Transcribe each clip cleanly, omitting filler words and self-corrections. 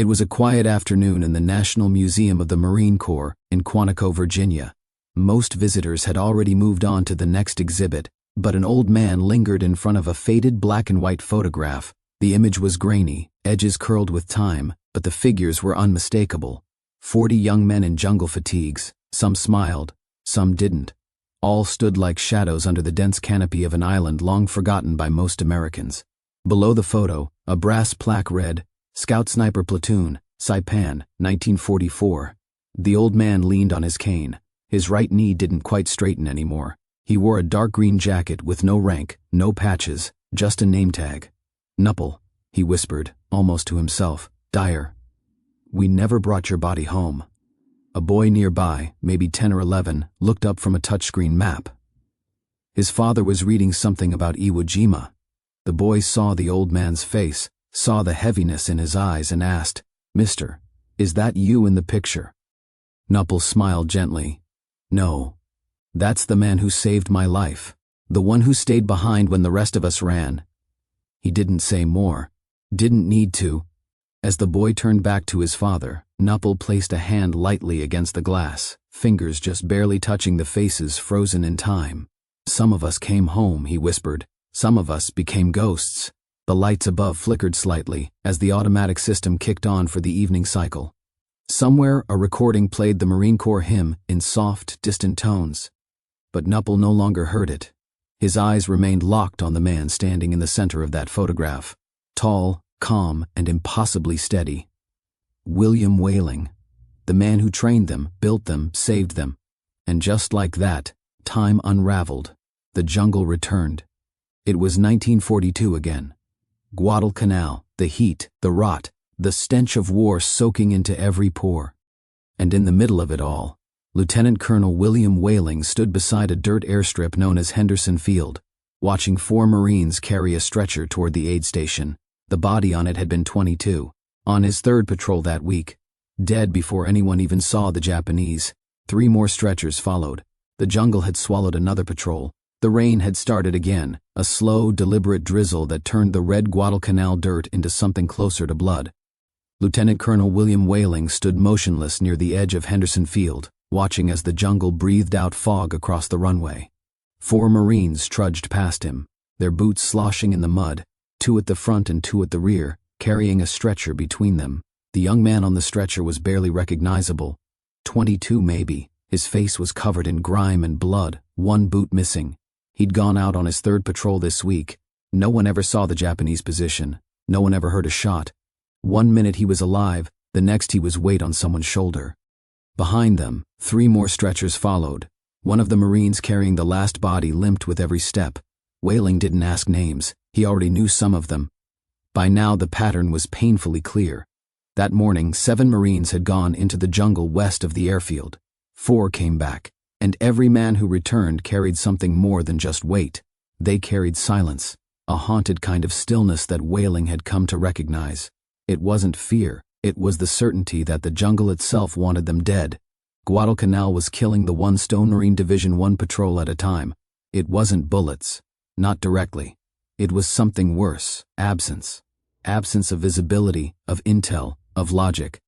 It was a quiet afternoon in the National Museum of the Marine Corps in Quantico, Virginia. Most visitors had already moved on to the next exhibit, but an old man lingered in front of a faded black and white photograph. The image was grainy, edges curled with time, but the figures were unmistakable. 40 young men in jungle fatigues. Some smiled, some didn't. All stood like shadows under the dense canopy of an island long forgotten by most Americans. Below the photo, a brass plaque read, Scout Sniper Platoon, Saipan, 1944. The old man leaned on his cane. His right knee didn't quite straighten anymore. He wore a dark green jacket with no rank, no patches, just a name tag. Nupple, he whispered, almost to himself. Dyer. We never brought your body home. A boy nearby, maybe 10 or 11, looked up from a touchscreen map. His father was reading something about Iwo Jima. The boy saw the old man's face, saw the heaviness in his eyes and asked, Mister, is that you in the picture? Nupple smiled gently. No. That's the man who saved my life. The one who stayed behind when the rest of us ran. He didn't say more. Didn't need to. As the boy turned back to his father, Nupple placed a hand lightly against the glass, fingers just barely touching the faces frozen in time. Some of us came home, he whispered. Some of us became ghosts. The lights above flickered slightly as the automatic system kicked on for the evening cycle. Somewhere a recording played the Marine Corps hymn in soft, distant tones. But Nupple no longer heard it. His eyes remained locked on the man standing in the center of that photograph. Tall, calm, and impossibly steady. William Whaling. The man who trained them, built them, saved them. And just like that, time unraveled. The jungle returned. It was 1942 again. Guadalcanal, the heat, the rot, the stench of war soaking into every pore. And in the middle of it all, Lieutenant Colonel William Whaling stood beside a dirt airstrip known as Henderson Field, watching 4 Marines carry a stretcher toward the aid station. The body on it had been 22, on his 3rd patrol that week. Dead before anyone even saw the Japanese. 3 more stretchers followed. The jungle had swallowed another patrol. The rain had started again, a slow, deliberate drizzle that turned the red Guadalcanal dirt into something closer to blood. Lieutenant Colonel William Whaling stood motionless near the edge of Henderson Field, watching as the jungle breathed out fog across the runway. 4 Marines trudged past him, their boots sloshing in the mud, 2 at the front and 2 at the rear, carrying a stretcher between them. The young man on the stretcher was barely recognizable. 22 maybe. His face was covered in grime and blood, 1 boot missing. He'd gone out on his 3rd patrol this week. No one ever saw the Japanese position. No one ever heard a shot. 1 minute he was alive, the next he was weight on someone's shoulder. Behind them, 3 more stretchers followed. One of the Marines carrying the last body limped with every step. Whaling didn't ask names. He already knew some of them. By now the pattern was painfully clear. That morning 7 Marines had gone into the jungle west of the airfield. 4 came back, and every man who returned carried something more than just weight. They carried silence, a haunted kind of stillness that Whaling had come to recognize. It wasn't fear, it was the certainty that the jungle itself wanted them dead. Guadalcanal was killing the 1 Stone Marine Division 1 patrol at a time. It wasn't bullets, not directly. It was something worse, absence. Absence of visibility, of intel, of logic.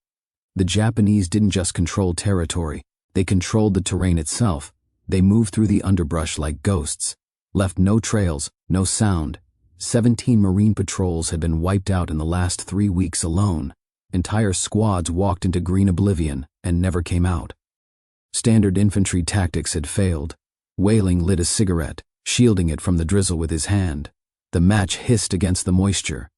The Japanese didn't just control territory, they controlled the terrain itself. They moved through the underbrush like ghosts, left no trails, no sound. 17 Marine patrols had been wiped out in the last 3 weeks alone. Entire squads walked into green oblivion and never came out. Standard infantry tactics had failed. Whaling lit a cigarette, shielding it from the drizzle with his hand. The match hissed against the moisture.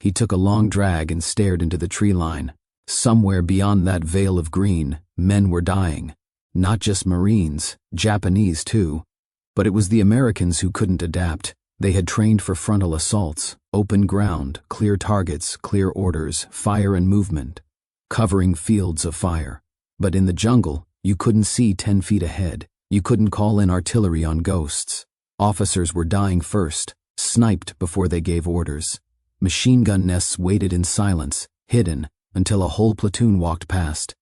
He took a long drag and stared into the tree line. Somewhere beyond that veil of green, men were dying. Not just Marines, Japanese too. But it was the Americans who couldn't adapt. They had trained for frontal assaults, open ground, clear targets, clear orders, fire and movement, covering fields of fire. But in the jungle, you couldn't see 10 feet ahead. You couldn't call in artillery on ghosts. Officers were dying first, sniped before they gave orders. Machine gun nests waited in silence, hidden, until a whole platoon walked past.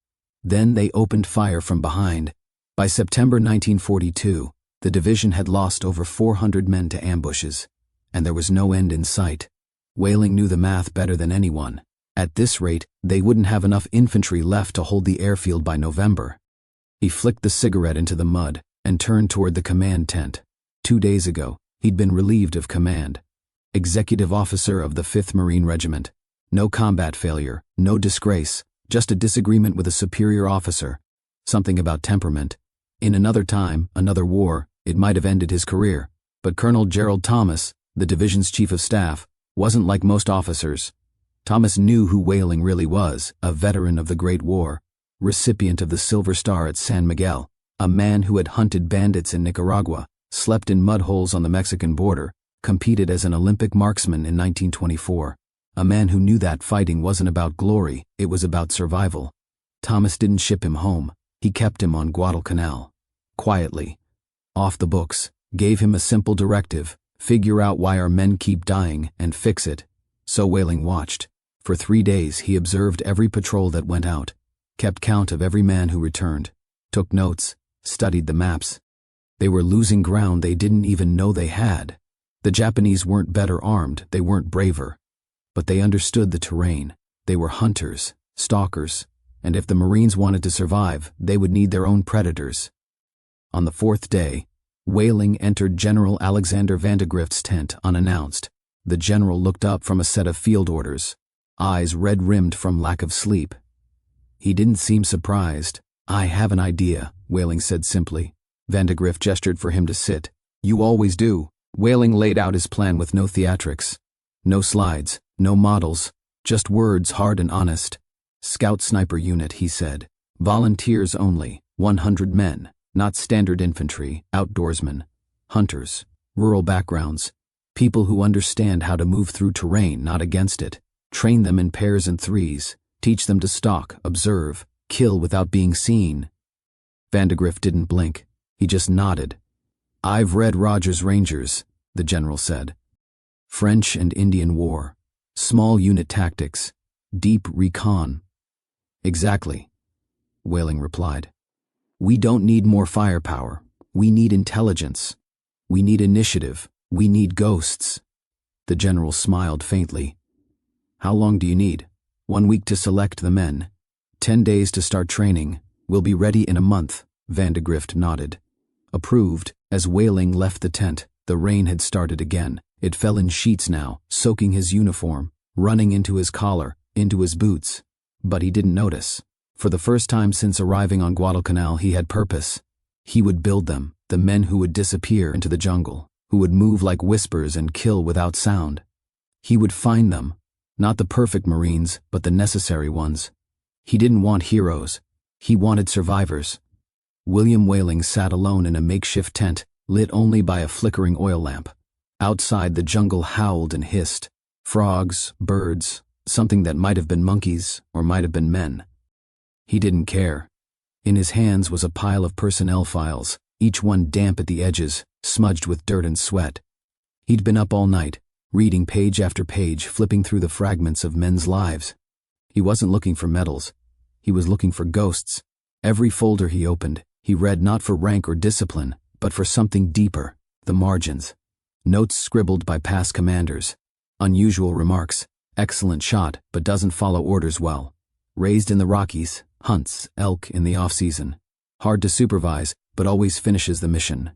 Then they opened fire from behind. By September 1942, the division had lost over 400 men to ambushes, and there was no end in sight. Whaling knew the math better than anyone. At this rate, they wouldn't have enough infantry left to hold the airfield by November. He flicked the cigarette into the mud and turned toward the command tent. 2 days ago, he'd been relieved of command. Executive officer of the 5th Marine Regiment. No combat failure, no disgrace, just a disagreement with a superior officer. Something about temperament. In another time, another war, it might have ended his career. But Colonel Gerald Thomas, the division's chief of staff, wasn't like most officers. Thomas knew who Whaling really was, a veteran of the Great War, recipient of the Silver Star at San Miguel, a man who had hunted bandits in Nicaragua, slept in mud holes on the Mexican border, competed as an Olympic marksman in 1924. A man who knew that fighting wasn't about glory, it was about survival. Thomas didn't ship him home. He kept him on Guadalcanal. Quietly. Off the books. Gave him a simple directive: figure out why our men keep dying and fix it. So Whaling watched. For 3 days he observed every patrol that went out, kept count of every man who returned, took notes, studied the maps. They were losing ground they didn't even know they had. The Japanese weren't better armed, they weren't braver. But they understood the terrain. They were hunters, stalkers, and if the Marines wanted to survive, they would need their own predators. On the 4th day, Whaling entered General Alexander Vandegrift's tent unannounced. The general looked up from a set of field orders, eyes red-rimmed from lack of sleep. He didn't seem surprised. "I have an idea," Whaling said simply. Vandegrift gestured for him to sit. "You always do." Whaling laid out his plan with no theatrics. No slides, no models, just words hard and honest. "Scout sniper unit," he said. "Volunteers only, 100 men, not standard infantry, outdoorsmen. Hunters, rural backgrounds, people who understand how to move through terrain, not against it. Train them in pairs and threes, teach them to stalk, observe, kill without being seen." Vandegrift didn't blink. He just nodded. "I've read Rogers' Rangers," the general said. "French and Indian War. Small unit tactics. Deep recon." "Exactly," Whaling replied. "We don't need more firepower. We need intelligence. We need initiative. We need ghosts." The general smiled faintly. "How long do you need?" "1 week to select the men. 10 days to start training. We'll be ready in a month," Vandegrift nodded. Approved. As Whaling left the tent, the rain had started again. It fell in sheets now, soaking his uniform, running into his collar, into his boots. But he didn't notice. For the first time since arriving on Guadalcanal, he had purpose. He would build them, the men who would disappear into the jungle, who would move like whispers and kill without sound. He would find them, not the perfect Marines, but the necessary ones. He didn't want heroes. He wanted survivors. William Whaling sat alone in a makeshift tent, lit only by a flickering oil lamp. Outside, the jungle howled and hissed. Frogs, birds, something that might have been monkeys or might have been men. He didn't care. In his hands was a pile of personnel files, each one damp at the edges, smudged with dirt and sweat. He'd been up all night, reading page after page, flipping through the fragments of men's lives. He wasn't looking for medals. He was looking for ghosts. Every folder he opened, he read not for rank or discipline, but for something deeper, the margins. Notes scribbled by past commanders. Unusual remarks. Excellent shot, but doesn't follow orders well. Raised in the Rockies, hunts elk in the off-season. Hard to supervise, but always finishes the mission.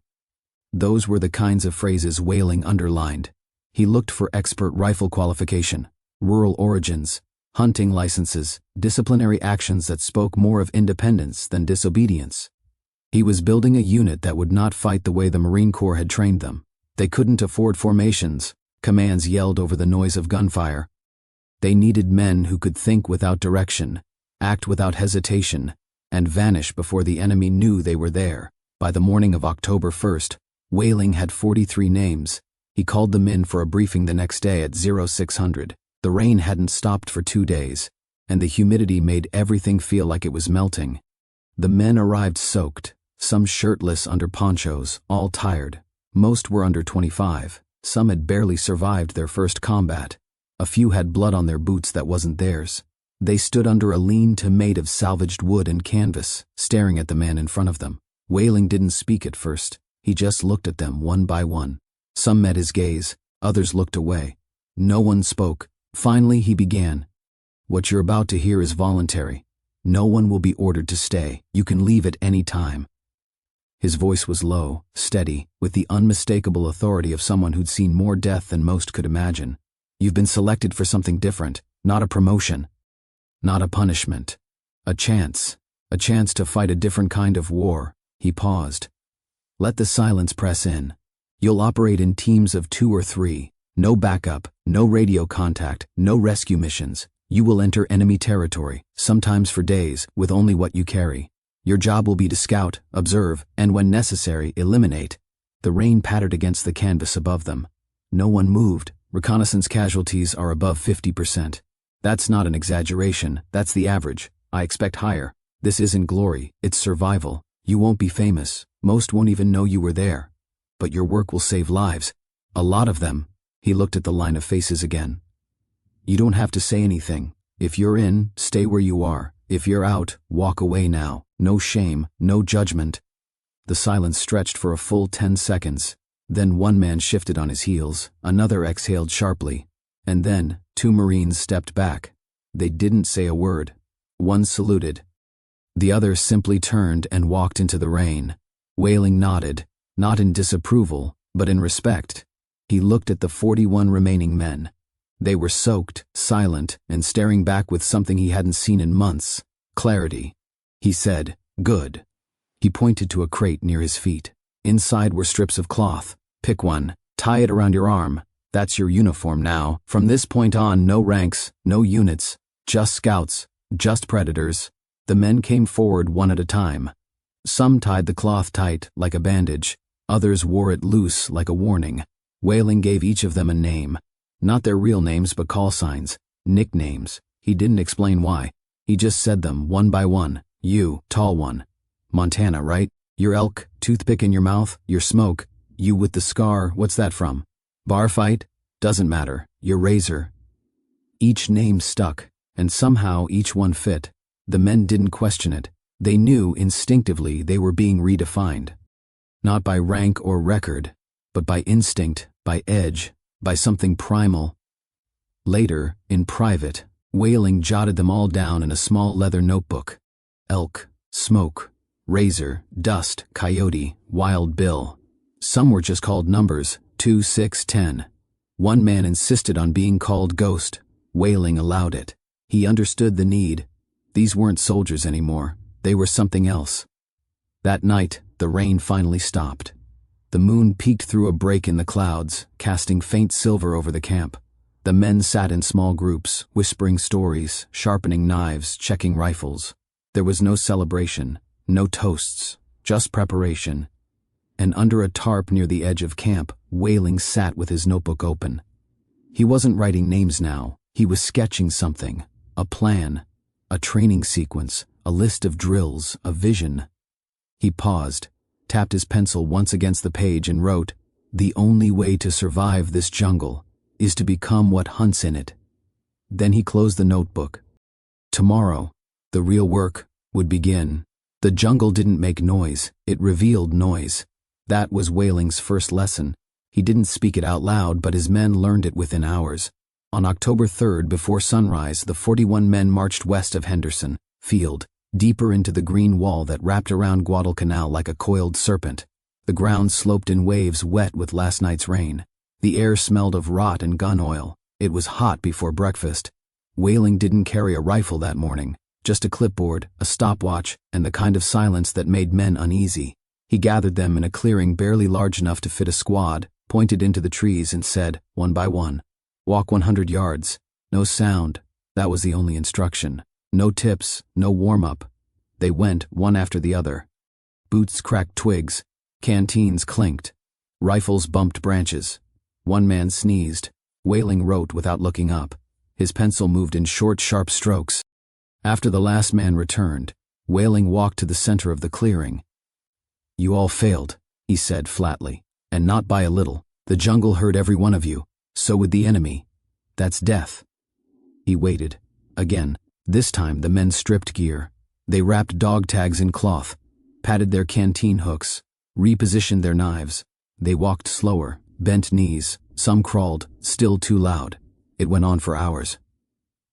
Those were the kinds of phrases Whaling underlined. He looked for expert rifle qualification, rural origins, hunting licenses, disciplinary actions that spoke more of independence than disobedience. He was building a unit that would not fight the way the Marine Corps had trained them. They couldn't afford formations. Commands yelled over the noise of gunfire. They needed men who could think without direction, act without hesitation, and vanish before the enemy knew they were there. By the morning of October 1st, Whaling had 43 names. He called them in for a briefing the next day at 0600. The rain hadn't stopped for 2 days, and the humidity made everything feel like it was melting. The men arrived soaked, some shirtless under ponchos, all tired. Most were under 25. Some had barely survived their first combat. A few had blood on their boots that wasn't theirs. They stood under a lean-to made of salvaged wood and canvas, staring at the man in front of them. Whaling didn't speak at first. He just looked at them one by one. Some met his gaze, others looked away. No one spoke. Finally he began. What you're about to hear is voluntary. No one will be ordered to stay. You can leave at any time." His voice was low, steady, with the unmistakable authority of someone who'd seen more death than most could imagine. "You've been selected for something different, not a promotion, not a punishment. A chance to fight a different kind of war." He paused. "Let the silence press in. You'll operate in teams of 2 or 3. No backup, no radio contact, no rescue missions. You will enter enemy territory, sometimes for days, with only what you carry. Your job will be to scout, observe, and when necessary, eliminate." The rain pattered against the canvas above them. No one moved. "Reconnaissance casualties are above 50%. That's not an exaggeration, that's the average. I expect higher. This isn't glory, it's survival. You won't be famous. Most won't even know you were there. But your work will save lives. A lot of them." He looked at the line of faces again. "You don't have to say anything. If you're in, stay where you are. If you're out, walk away now. No shame, no judgment." The silence stretched for a full 10 seconds. Then one man shifted on his heels, another exhaled sharply, and then 2 Marines stepped back. They didn't say a word. One saluted. The other simply turned and walked into the rain. Whaling nodded, not in disapproval, but in respect. He looked at the 41 remaining men. They were soaked, silent, and staring back with something he hadn't seen in months: clarity. He said, "Good." He pointed to a crate near his feet. Inside were strips of cloth. "Pick one, tie it around your arm. That's your uniform now. From this point on, no ranks, no units, just scouts, just predators." The men came forward one at a time. Some tied the cloth tight, like a bandage. Others wore it loose, like a warning. Whaling gave each of them a name. Not their real names, but call signs, nicknames. He didn't explain why. He just said them one by one. "You, tall one. Montana, right? Your elk, toothpick in your mouth, your smoke. You with the scar, what's that from? Bar fight? Doesn't matter. Your razor." Each name stuck, and somehow each one fit. The men didn't question it. They knew instinctively they were being redefined. Not by rank or record, but by instinct, by edge, by something primal. Later, in private, Whaling jotted them all down in a small leather notebook. Elk, smoke, razor, dust, coyote, wild bill. Some were just called numbers, 2, 6, 10. One man insisted on being called Ghost. Whaling allowed it. He understood the need. These weren't soldiers anymore. They were something else. That night, the rain finally stopped. The moon peeked through a break in the clouds, casting faint silver over the camp. The men sat in small groups, whispering stories, sharpening knives, checking rifles. There was no celebration, no toasts, just preparation. And under a tarp near the edge of camp, Whaling sat with his notebook open. He wasn't writing names now. He was sketching something, a plan, a training sequence, a list of drills, a vision. He paused, tapped his pencil once against the page and wrote, "The only way to survive this jungle is to become what hunts in it." Then he closed the notebook. Tomorrow, the real work would begin. The jungle didn't make noise, it revealed noise. That was Whaling's first lesson. He didn't speak it out loud, but his men learned it within hours. On October 3rd, before sunrise, the 41 men marched west of Henderson Field, deeper into the green wall that wrapped around Guadalcanal like a coiled serpent. The ground sloped in waves wet with last night's rain. The air smelled of rot and gun oil. It was hot before breakfast. Whaling didn't carry a rifle that morning, just a clipboard, a stopwatch, and the kind of silence that made men uneasy. He gathered them in a clearing barely large enough to fit a squad, pointed into the trees and said, one by one, "Walk 100 yards. No sound." That was the only instruction. No tips, no warm-up. They went, one after the other. Boots cracked twigs. Canteens clinked. Rifles bumped branches. One man sneezed. Whaling wrote without looking up. His pencil moved in short, sharp strokes. After the last man returned, Whaling walked to the center of the clearing. "You all failed," he said flatly, "and not by a little. The jungle heard every one of you. So would the enemy. That's death." He waited. Again. This time the men stripped gear. They wrapped dog tags in cloth, patted their canteen hooks, repositioned their knives. They walked slower, bent knees. Some crawled, still too loud. It went on for hours.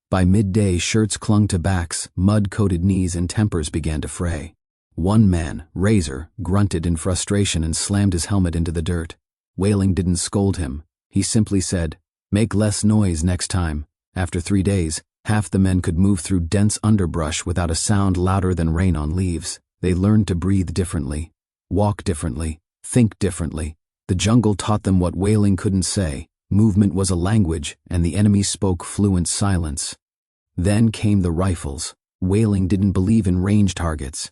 By midday, shirts clung to backs, mud-coated knees, and tempers began to fray. One man, Razor, grunted in frustration and slammed his helmet into the dirt. Whaling didn't scold him. He simply said, "Make less noise next time." After 3 days, half the men could move through dense underbrush without a sound louder than rain on leaves. They learned to breathe differently, walk differently, think differently. The jungle taught them what whaling couldn't say. Movement was a language, and the enemy spoke fluent silence. Then came the rifles. Whaling didn't believe in range targets.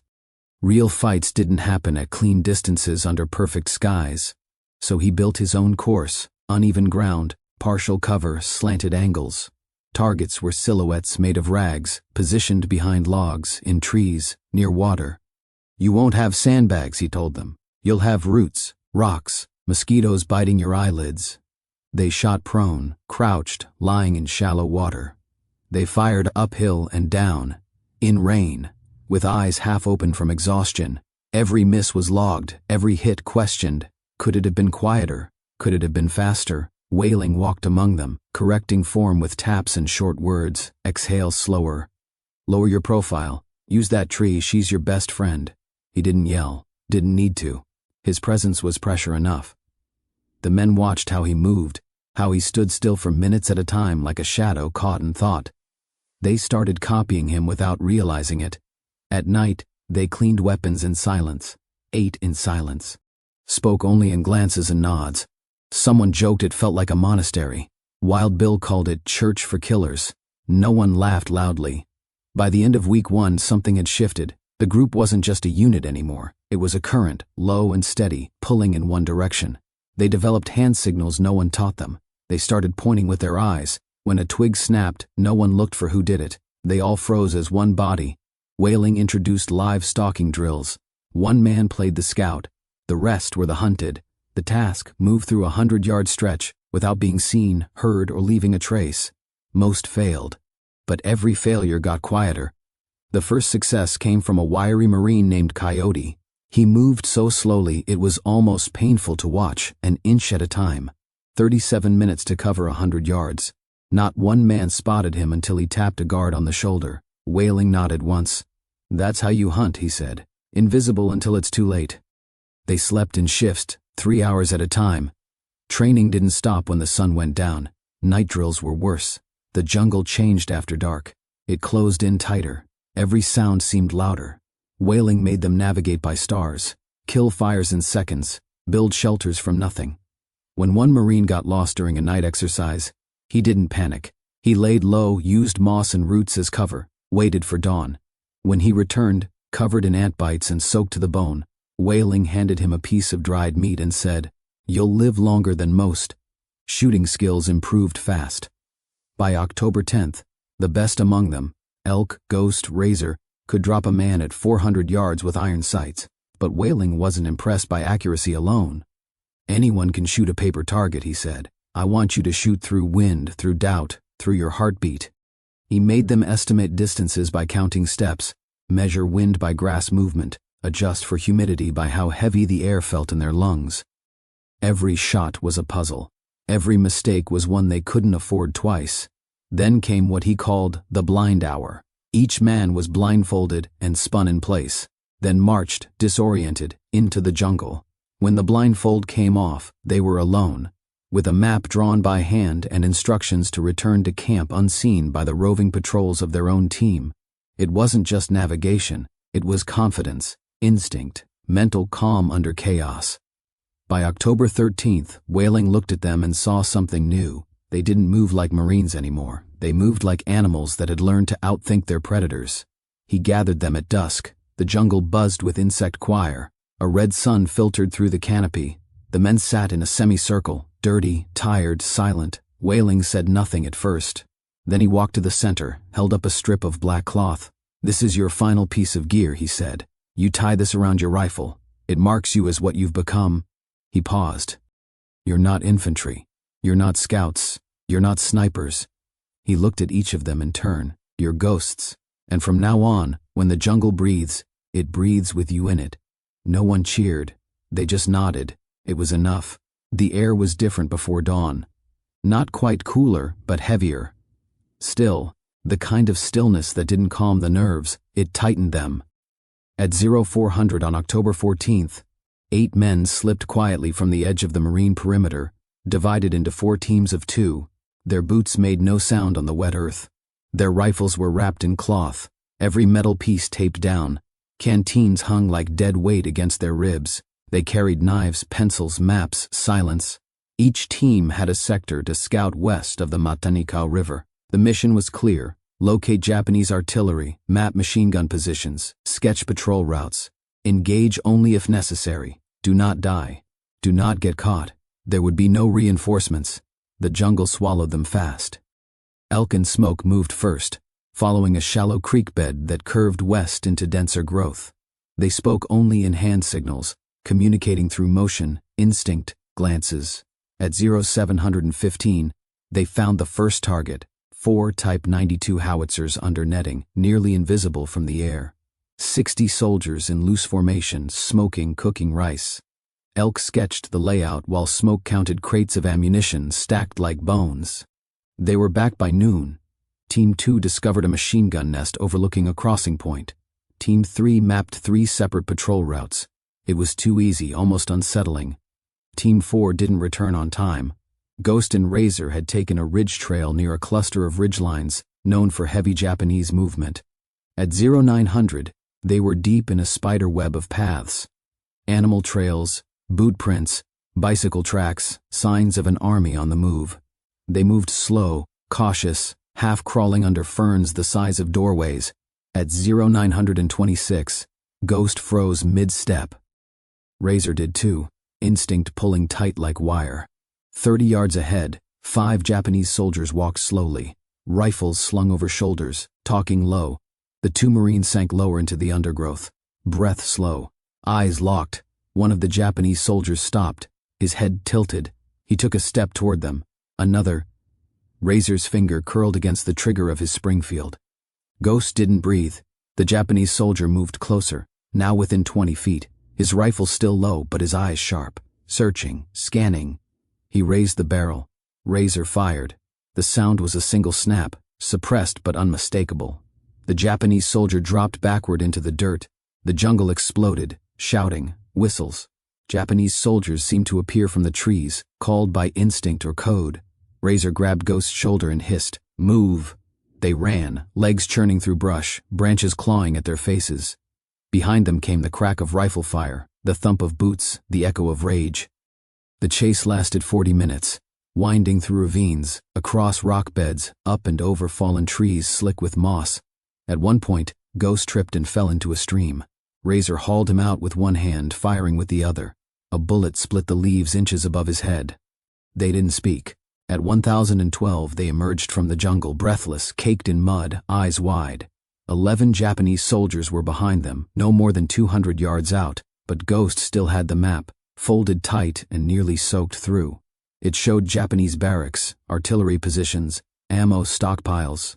Real fights didn't happen at clean distances under perfect skies. So he built his own course, uneven ground, partial cover, slanted angles. Targets were silhouettes made of rags, positioned behind logs, in trees, near water. "You won't have sandbags," he told them. "You'll have roots, rocks, mosquitoes biting your eyelids." They shot prone, crouched, lying in shallow water. They fired uphill and down, in rain, with eyes half open from exhaustion. Every miss was logged, every hit questioned. Could it have been quieter? Could it have been faster? Whaling walked among them, correcting form with taps and short words. "Exhale slower. Lower your profile. Use that tree, she's your best friend." He didn't yell, didn't need to. His presence was pressure enough. The men watched how he moved, how he stood still for minutes at a time like a shadow caught in thought. They started copying him without realizing it. At night, they cleaned weapons in silence, ate in silence, spoke only in glances and nods. Someone joked it felt like a monastery. Wild Bill called it church for killers. No one laughed loudly. By the end of week 1, something had shifted. The group wasn't just a unit anymore. It was a current, low and steady, pulling in one direction. They developed hand signals no one taught them. They started pointing with their eyes. When a twig snapped, no one looked for who did it. They all froze as one body. Whaling introduced live stalking drills. One man played the scout. The rest were the hunted. The task: move through a 100-yard stretch without being seen, heard, or leaving a trace. Most failed, but every failure got quieter. The first success came from a wiry Marine named Coyote. He moved so slowly it was almost painful to watch, an inch at a time. 37 minutes to cover 100 yards. Not one man spotted him until he tapped a guard on the shoulder. Whaling nodded once. "That's how you hunt," he said. "Invisible until it's too late." They slept in shifts, 3 hours at a time. Training didn't stop when the sun went down. Night drills were worse. The jungle changed after dark. It closed in tighter. Every sound seemed louder. Whaling made them navigate by stars, kill fires in seconds, build shelters from nothing. When one Marine got lost during a night exercise, he didn't panic. He laid low, used moss and roots as cover, waited for dawn. When he returned, covered in ant bites and soaked to the bone, Whaling handed him a piece of dried meat and said, "You'll live longer than most." Shooting skills improved fast. By October 10th, the best among them, Elk, Ghost, Razor, could drop a man at 400 yards with iron sights, but Whaling wasn't impressed by accuracy alone. "Anyone can shoot a paper target," he said. "I want you to shoot through wind, through doubt, through your heartbeat." He made them estimate distances by counting steps, measure wind by grass movement, adjust for humidity by how heavy the air felt in their lungs. Every shot was a puzzle. Every mistake was one they couldn't afford twice. Then came what he called the blind hour. Each man was blindfolded and spun in place, then marched, disoriented, into the jungle. When the blindfold came off, they were alone, with a map drawn by hand and instructions to return to camp unseen by the roving patrols of their own team. It wasn't just navigation, it was confidence, instinct, mental calm under chaos. By October 13th, Whaling looked at them and saw something new. They didn't move like Marines anymore. They moved like animals that had learned to outthink their predators. He gathered them at dusk. The jungle buzzed with insect choir. A red sun filtered through the canopy. The men sat in a semicircle, dirty, tired, silent. Whaling said nothing at first. Then he walked to the center, held up a strip of black cloth. "This is your final piece of gear," he said. "You tie this around your rifle. It marks you as what you've become." He paused. "You're not infantry. You're not scouts. You're not snipers." He looked at each of them in turn. "You're ghosts. And from now on, when the jungle breathes, it breathes with you in it." No one cheered. They just nodded. It was enough. The air was different before dawn. Not quite cooler, but heavier. Still, The kind of stillness that didn't calm the nerves, it tightened them. At 0400 on October 14th, 8 men slipped quietly from the edge of the marine perimeter, divided into 4 teams of 2. Their boots made no sound on the wet earth. Their rifles were wrapped in cloth, every metal piece taped down. Canteens hung like dead weight against their ribs. They carried knives, pencils, maps, silence. Each team had a sector to scout west of the Matanikau River. The mission was clear: locate Japanese artillery, map machine gun positions, sketch patrol routes. Engage only if necessary. Do not die. Do not get caught. There would be no reinforcements. The jungle swallowed them fast. Elk and Smoke moved first, following a shallow creek bed that curved west into denser growth. They spoke only in hand signals, communicating through motion, instinct, glances. At 0715, they found the first target, 4 Type 92 howitzers under netting, nearly invisible from the air. 60 soldiers in loose formation, smoking, cooking rice. Elk sketched the layout while Smoke counted crates of ammunition stacked like bones. They were back by noon. Team 2 discovered a machine gun nest overlooking a crossing point. Team 3 mapped 3 separate patrol routes. It was too easy, almost unsettling. Team 4 didn't return on time. Ghost and Razor had taken a ridge trail near a cluster of ridgelines known for heavy Japanese movement. At 0900, they were deep in a spider web of paths. Animal trails, boot prints, bicycle tracks, signs of an army on the move. They moved slow, cautious, half crawling under ferns the size of doorways. At 0926, Ghost froze mid-step. Razor did too, instinct pulling tight like wire. 30 yards ahead, 5 Japanese soldiers walked slowly, rifles slung over shoulders, talking low. The 2 Marines sank lower into the undergrowth, breath slow, eyes locked. One of the Japanese soldiers stopped, his head tilted. He took a step toward them. Another. Razor's finger curled against the trigger of his Springfield. Ghost didn't breathe. The Japanese soldier moved closer, now within 20 feet, his rifle still low but his eyes sharp, searching, scanning. He raised the barrel. Razor fired. The sound was a single snap, suppressed but unmistakable. The Japanese soldier dropped backward into the dirt. The jungle exploded, shouting, whistles. Japanese soldiers seemed to appear from the trees, called by instinct or code. Razor grabbed Ghost's shoulder and hissed, "Move!" They ran, legs churning through brush, branches clawing at their faces. Behind them came the crack of rifle fire, the thump of boots, the echo of rage. The chase lasted 40 minutes, winding through ravines, across rock beds, up and over fallen trees slick with moss. At one point, Ghost tripped and fell into a stream. Razor hauled him out with one hand, firing with the other. A bullet split the leaves inches above his head. They didn't speak. At 1012 they emerged from the jungle, breathless, caked in mud, eyes wide. 11 Japanese soldiers were behind them, no more than 200 yards out, but Ghost still had the map, folded tight and nearly soaked through. It showed Japanese barracks, artillery positions, ammo stockpiles.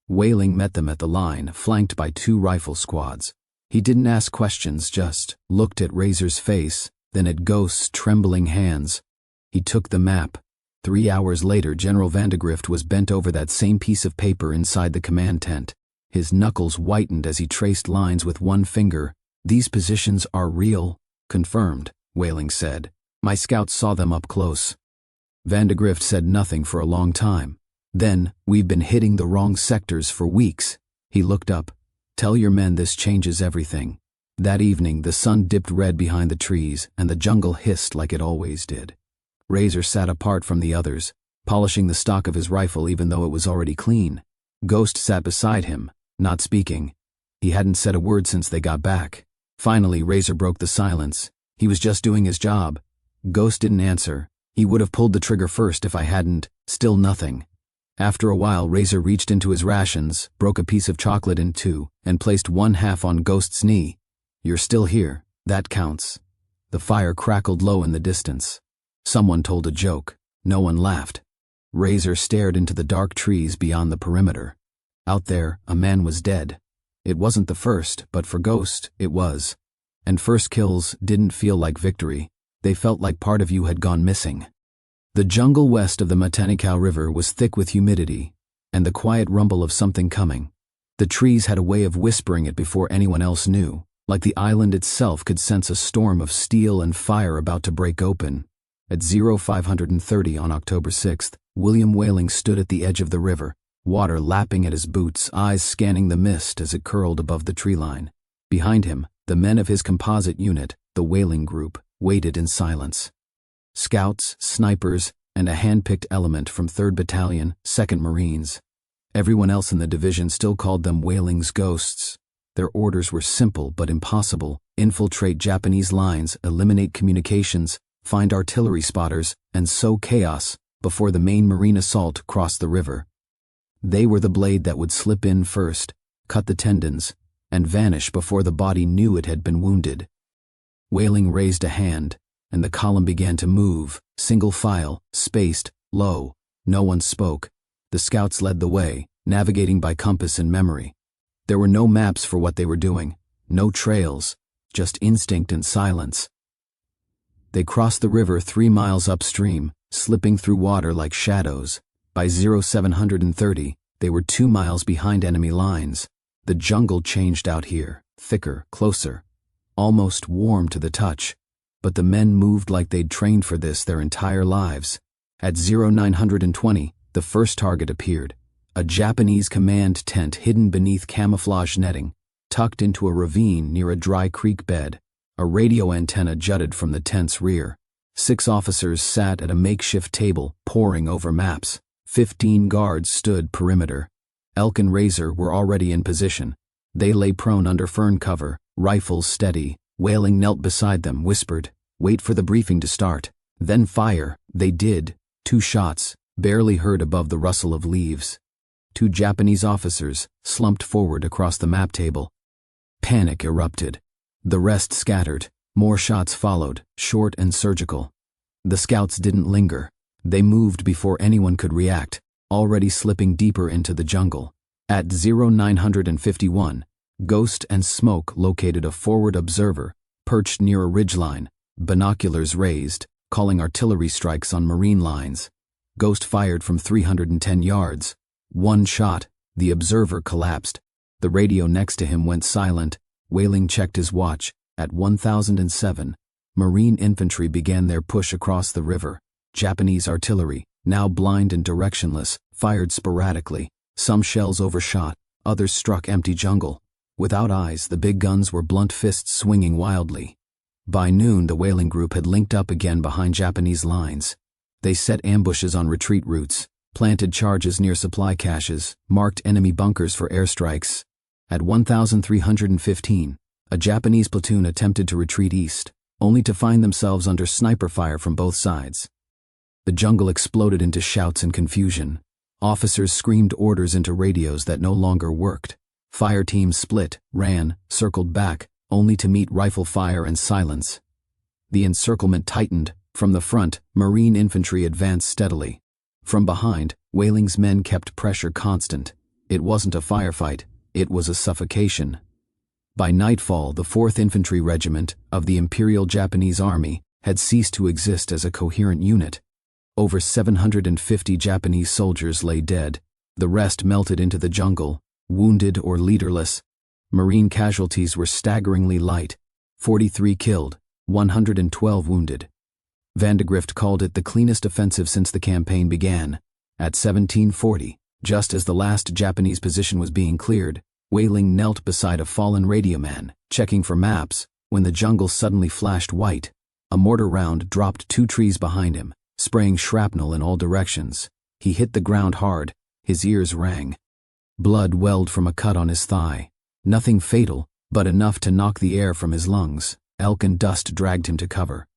Wailing met them at the line, flanked by 2 rifle squads. He didn't ask questions, just looked at Razor's face, then at Ghost's trembling hands. He took the map. 3 hours later, General Vandegrift was bent over that same piece of paper inside the command tent. His knuckles whitened as he traced lines with one finger. "These positions are real." "Confirmed," Whaling said. "My scouts saw them up close." Vandegrift said nothing for a long time. Then, "We've been hitting the wrong sectors for weeks." He looked up. "Tell your men this changes everything." That evening, the sun dipped red behind the trees, and the jungle hissed like it always did. Razor sat apart from the others, polishing the stock of his rifle even though it was already clean. Ghost sat beside him, not speaking. He hadn't said a word since they got back. Finally, Razor broke the silence. He was just doing his job. Ghost didn't answer. "He would have pulled the trigger first if I hadn't." Still nothing. After a while, Razor reached into his rations, broke a piece of chocolate in 2, and placed one half on Ghost's knee. "You're still here. That counts." The fire crackled low in the distance. Someone told a joke. No one laughed. Razor stared into the dark trees beyond the perimeter. Out there, a man was dead. It wasn't the first, but for Ghost, it was. And first kills didn't feel like victory. They felt like part of you had gone missing. The jungle west of the Matanikau River was thick with humidity. and the quiet rumble of something coming. The trees had a way of whispering it before anyone else knew, like the island itself could sense a storm of steel and fire about to break open. At 0530 on October 6th, William Whaling stood at the edge of the river, water lapping at his boots, eyes scanning the mist as it curled above the tree line. Behind him, the men of his composite unit, the Whaling Group, waited in silence. Scouts, snipers, and a hand-picked element from 3rd Battalion, 2nd Marines. Everyone else in the division still called them Whaling's ghosts. Their orders were simple but impossible: infiltrate Japanese lines, eliminate communications, find artillery spotters, and sow chaos before the main Marine assault crossed the river. They were the blade that would slip in first, cut the tendons, and vanish before the body knew it had been wounded. Whaling raised a hand, and the column began to move, single file, spaced, low. No one spoke. The scouts led the way, navigating by compass and memory. There were no maps for what they were doing, no trails, just instinct and silence. They crossed the river 3 miles upstream, slipping through water like shadows. By 0730, they were 2 miles behind enemy lines. The jungle changed out here, thicker, closer, almost warm to the touch. But the men moved like they'd trained for this their entire lives. At 0920, the first target appeared. A Japanese command tent hidden beneath camouflage netting, tucked into a ravine near a dry creek bed. A radio antenna jutted from the tent's rear. 6 officers sat at a makeshift table, poring over maps. 15 guards stood perimeter. Elk and Razor were already in position. They lay prone under fern cover, rifles steady. Whaling knelt beside them, whispered, "Wait for the briefing to start. Then fire." They did. 2 shots, barely heard above the rustle of leaves. 2 Japanese officers slumped forward across the map table. Panic erupted. The rest scattered. More shots followed, short and surgical. The scouts didn't linger. They moved before anyone could react, already slipping deeper into the jungle. At 0951, Ghost and Smoke located a forward observer, perched near a ridgeline, binoculars raised, calling artillery strikes on Marine lines. Ghost fired from 310 yards. 1 shot, the observer collapsed. The radio next to him went silent. Whaling checked his watch. At 1007, Marine infantry began their push across the river. Japanese artillery, now blind and directionless, fired sporadically. Some shells overshot, others struck empty jungle. Without eyes, the big guns were blunt fists swinging wildly. By noon, the Whaling Group had linked up again behind Japanese lines. They set ambushes on retreat routes, planted charges near supply caches, marked enemy bunkers for airstrikes. At 1315, a Japanese platoon attempted to retreat east, only to find themselves under sniper fire from both sides. The jungle exploded into shouts and confusion. Officers screamed orders into radios that no longer worked. Fire teams split, ran, circled back, only to meet rifle fire and silence. The encirclement tightened. From the front, Marine infantry advanced steadily. From behind, Whaling's men kept pressure constant. It wasn't a firefight, it was a suffocation. By nightfall, the 4th Infantry Regiment of the Imperial Japanese Army had ceased to exist as a coherent unit. Over 750 Japanese soldiers lay dead. The rest melted into the jungle, wounded or leaderless. Marine casualties were staggeringly light: 43 killed, 112 wounded. Vandegrift called it the cleanest offensive since the campaign began. At 1740, just as the last Japanese position was being cleared, Whaling knelt beside a fallen radioman, checking for maps, when the jungle suddenly flashed white. A mortar round dropped 2 trees behind him, spraying shrapnel in all directions. He hit the ground hard. His ears rang. Blood welled from a cut on his thigh. Nothing fatal, but enough to knock the air from his lungs. Elk and dust dragged him to cover.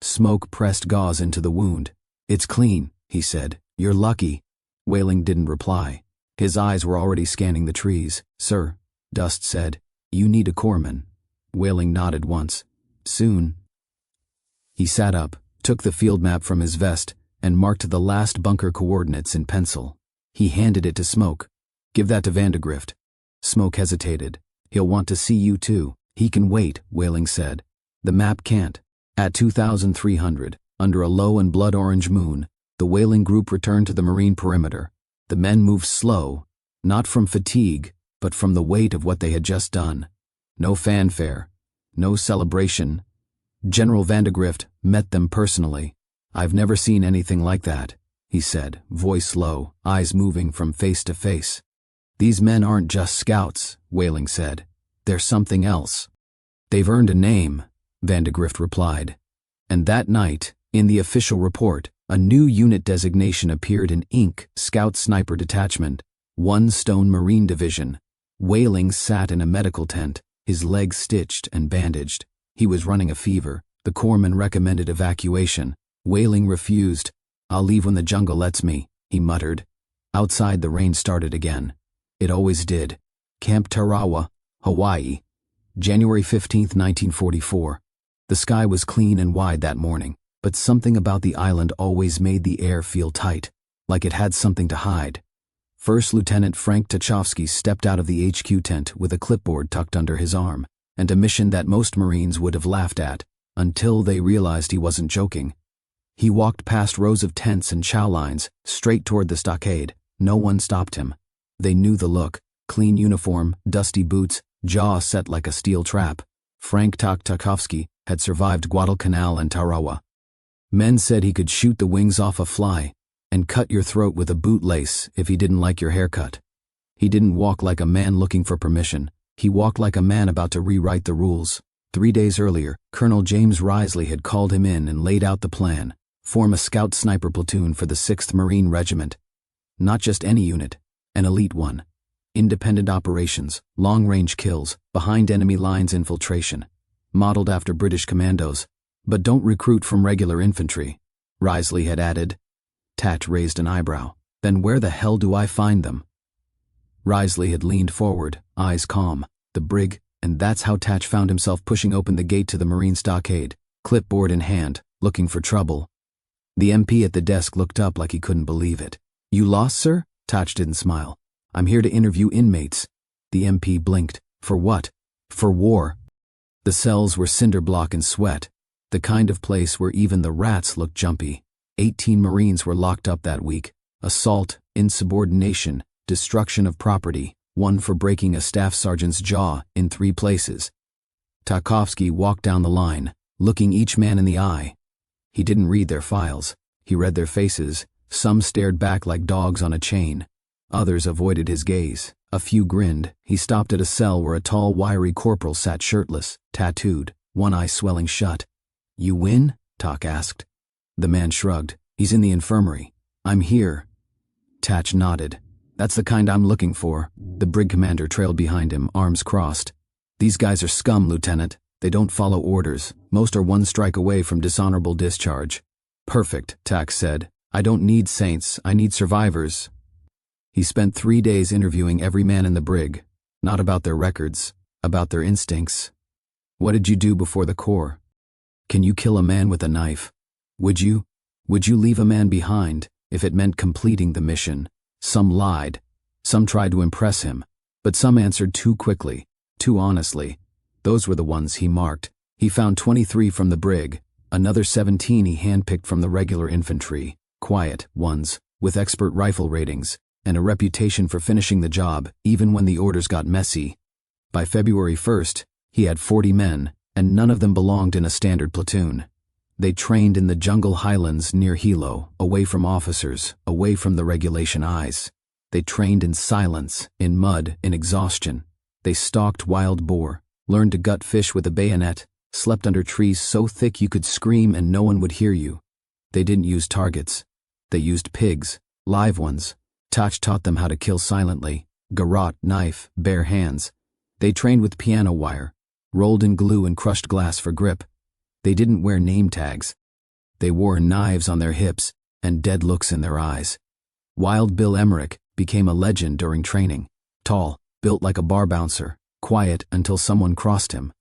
Smoke pressed gauze into the wound. "It's clean," he said. "You're lucky." Whaling didn't reply. His eyes were already scanning the trees. "Sir," Dust said, "you need a corpsman." Whaling nodded once. "Soon." He sat up, took the field map from his vest, and marked the last bunker coordinates in pencil. He handed it to Smoke. "Give that to Vandegrift." Smoke hesitated. "He'll want to see you too." "He can wait," Whaling said. "The map can't." At 2300, under a low and blood-orange moon, the Whaling Group returned to the Marine perimeter. The men moved slow, not from fatigue, but from the weight of what they had just done. No fanfare, no celebration. General Vandegrift met them personally. "I've never seen anything like that," he said, voice low, eyes moving from face to face. "These men aren't just scouts," Whaling said. "They're something else." "They've earned a name," Vandegrift replied. And that night, in the official report, a new unit designation appeared in ink: Scout Sniper Detachment, 1 Stone Marine Division. Whaling sat in a medical tent, his legs stitched and bandaged. He was running a fever. The corpsman recommended evacuation. Whaling refused. "I'll leave when the jungle lets me," he muttered. Outside, the rain started again. It always did. Camp Tarawa, Hawaii, January 15, 1944. The sky was clean and wide that morning, but something about the island always made the air feel tight, like it had something to hide. First Lieutenant Frank Tchaikovsky stepped out of the HQ tent with a clipboard tucked under his arm, and a mission that most Marines would have laughed at, until they realized he wasn't joking. He walked past rows of tents and chow lines, straight toward the stockade. No one stopped him. They knew the look: clean uniform, dusty boots, jaw set like a steel trap. Frank Tchaikovsky had survived Guadalcanal and Tarawa. Men said he could shoot the wings off a fly and cut your throat with a bootlace if he didn't like your haircut. He didn't walk like a man looking for permission. He walked like a man about to rewrite the rules. 3 days earlier, Colonel James Risley had called him in and laid out the plan: form a scout sniper platoon for the 6th Marine Regiment. Not just any unit, an elite one. Independent operations, long-range kills, behind enemy lines infiltration. Modeled after British commandos. But don't recruit from regular infantry, Risley had added. Tatch raised an eyebrow. "Then where the hell do I find them?" Risley had leaned forward, eyes calm. The brig, and that's how Tatch found himself pushing open the gate to the Marine stockade, clipboard in hand, looking for trouble. The MP at the desk looked up like he couldn't believe it. "You lost, sir?" Tatch didn't smile. "I'm here to interview inmates." The MP blinked. "For what?" "For war." The cells were cinder block and sweat, the kind of place where even the rats looked jumpy. 18 Marines were locked up that week. Assault, insubordination, destruction of property, one for breaking a staff sergeant's jaw in 3 places. Tchaikovsky walked down the line, looking each man in the eye. He didn't read their files. He read their faces. Some stared back like dogs on a chain. Others avoided his gaze. A few grinned. He stopped at a cell where a tall, wiry corporal sat shirtless, tattooed, one eye swelling shut. "You win?" Tok asked. The man shrugged. "He's in the infirmary." "I'm here." Tatch nodded. "That's the kind I'm looking for." The brig commander trailed behind him, arms crossed. "These guys are scum, Lieutenant. They don't follow orders. Most are 1 strike away from dishonorable discharge." "Perfect," Tax said. "I don't need saints. I need survivors." He spent 3 days interviewing every man in the brig. Not about their records, about their instincts. "What did you do before the Corps? Can you kill a man with a knife? Would you? Would you leave a man behind if it meant completing the mission?" Some lied. Some tried to impress him. But some answered too quickly, too honestly. Those were the ones he marked. He found 23 from the brig. Another 17 he handpicked from the regular infantry. Quiet ones, with expert rifle ratings, and a reputation for finishing the job even when the orders got messy. By February 1st, he had 40 men, and none of them belonged in a standard platoon. They trained in the jungle highlands near Hilo, away from officers, away from the regulation eyes. They trained in silence, in mud, in exhaustion. They stalked wild boar, learned to gut fish with a bayonet, slept under trees so thick you could scream and no one would hear you. They didn't use targets. They used pigs, live ones. Tach taught them how to kill silently, garrote, knife, bare hands. They trained with piano wire, rolled in glue and crushed glass for grip. They didn't wear name tags. They wore knives on their hips and dead looks in their eyes. Wild Bill Emmerich became a legend during training. Tall, built like a bar bouncer, quiet until someone crossed him.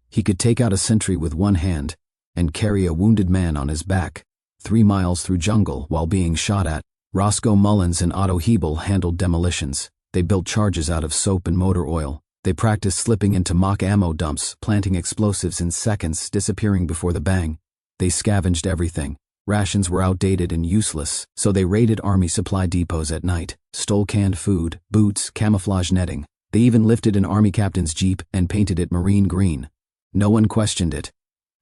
He could take out a sentry with one hand and carry a wounded man on his back 3 miles through jungle while being shot at. Roscoe Mullins and Otto Hebel handled demolitions. They built charges out of soap and motor oil. They practiced slipping into mock ammo dumps, planting explosives in seconds, disappearing before the bang. They scavenged everything. Rations were outdated and useless, so they raided army supply depots at night, stole canned food, boots, camouflage netting. They even lifted an army captain's jeep and painted it marine green. No one questioned it.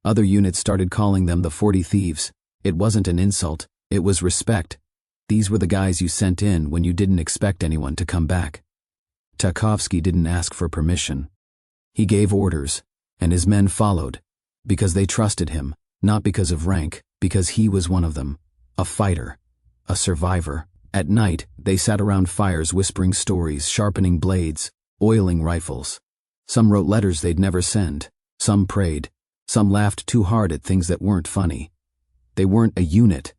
Other units started calling them the 40 Thieves. It wasn't an insult, it was respect. These were the guys you sent in when you didn't expect anyone to come back. Tchaikovsky didn't ask for permission. He gave orders, and his men followed, because they trusted him, not because of rank, because he was one of them, a fighter, a survivor. At night, they sat around fires whispering stories, sharpening blades, oiling rifles. Some wrote letters they'd never send, some prayed, some laughed too hard at things that weren't funny. They weren't a unit.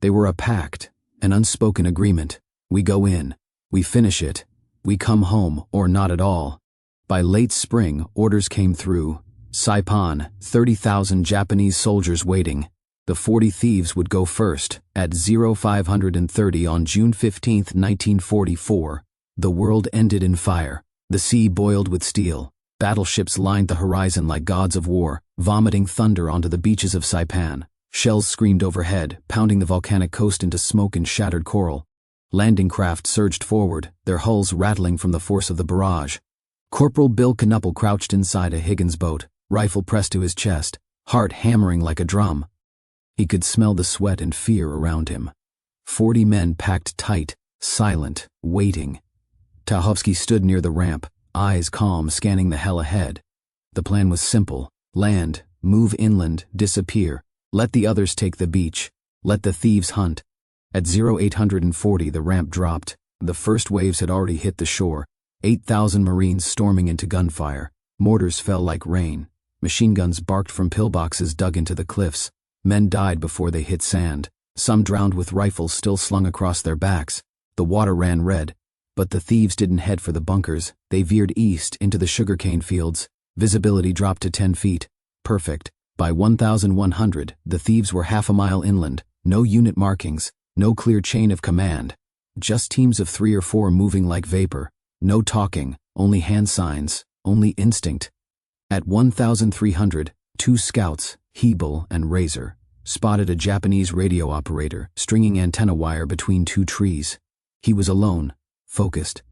They were a pact, an unspoken agreement. We go in, we finish it, we come home or not at all. By late spring, orders came through. Saipan, 30,000 Japanese soldiers waiting. The 40 Thieves would go first, at 0530 on June 15, 1944. The world ended in fire. The sea boiled with steel. Battleships lined the horizon like gods of war, vomiting thunder onto the beaches of Saipan. Shells screamed overhead, pounding the volcanic coast into smoke and shattered coral. Landing craft surged forward, their hulls rattling from the force of the barrage. Corporal Bill Knuppel crouched inside a Higgins boat, rifle pressed to his chest, heart hammering like a drum. He could smell the sweat and fear around him. 40 men packed tight, silent, waiting. Tchaikovsky stood near the ramp, eyes calm, scanning the hell ahead. The plan was simple: land, move inland, disappear. Let the others take the beach. Let the thieves hunt. At 0840 the ramp dropped. The first waves had already hit the shore. 8,000 Marines storming into gunfire. Mortars fell like rain. Machine guns barked from pillboxes dug into the cliffs. Men died before they hit sand. Some drowned with rifles still slung across their backs. The water ran red. But the thieves didn't head for the bunkers. They veered east into the sugarcane fields. Visibility dropped to 10 feet. Perfect. By 1,100, the thieves were half a mile inland. No unit markings. No clear chain of command. Just teams of 3 or 4 moving like vapor. No talking. Only hand signs. Only instinct. At 1,300, 2 scouts, Hebel and Razor, spotted a Japanese radio operator stringing antenna wire between 2 trees. He was alone, focused,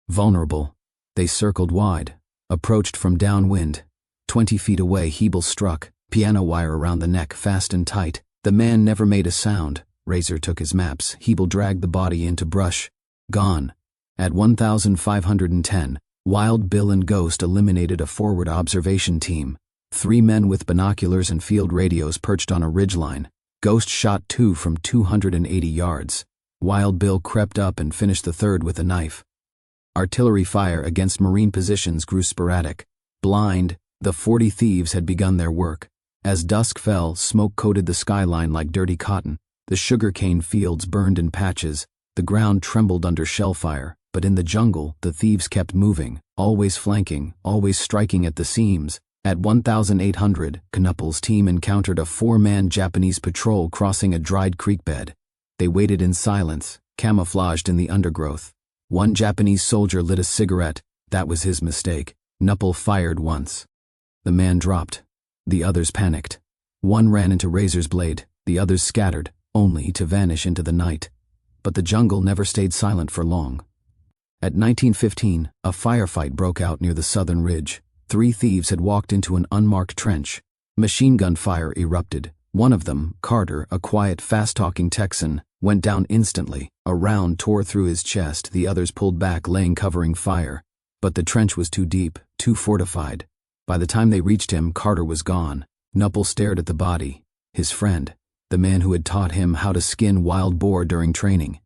vulnerable. They circled wide, approached from downwind. 20 feet away, Hebel struck, piano wire around the neck, fast and tight. The man never made a sound. Razor took his maps. Hebel dragged the body into brush. Gone. At 1,510, Wild Bill and Ghost eliminated a forward observation team. 3 men with binoculars and field radios perched on a ridgeline. Ghost shot 2 from 280 yards. Wild Bill crept up and finished the third with a knife. Artillery fire against Marine positions grew sporadic. Blind, the 40 Thieves had begun their work. As dusk fell, smoke coated the skyline like dirty cotton. The sugarcane fields burned in patches. The ground trembled under shell fire. But in the jungle, the thieves kept moving, always flanking, always striking at the seams. At 1,800, Knuppel's team encountered a 4-man Japanese patrol crossing a dried creek bed. They waited in silence, camouflaged in the undergrowth. One Japanese soldier lit a cigarette. That was his mistake. Knuppel fired once. The man dropped. The others panicked. One ran into Razor's blade. The others scattered, only to vanish into the night. But the jungle never stayed silent for long. At 1915, a firefight broke out near the southern ridge. 3 thieves had walked into an unmarked trench. Machine gun fire erupted. One of them, Carter, a quiet, fast-talking Texan, went down instantly. A round tore through his chest. The others pulled back, laying covering fire. But the trench was too deep, too fortified. By the time they reached him, Carter was gone. Knuppel stared at the body. His friend, the man who had taught him how to skin wild boar during training.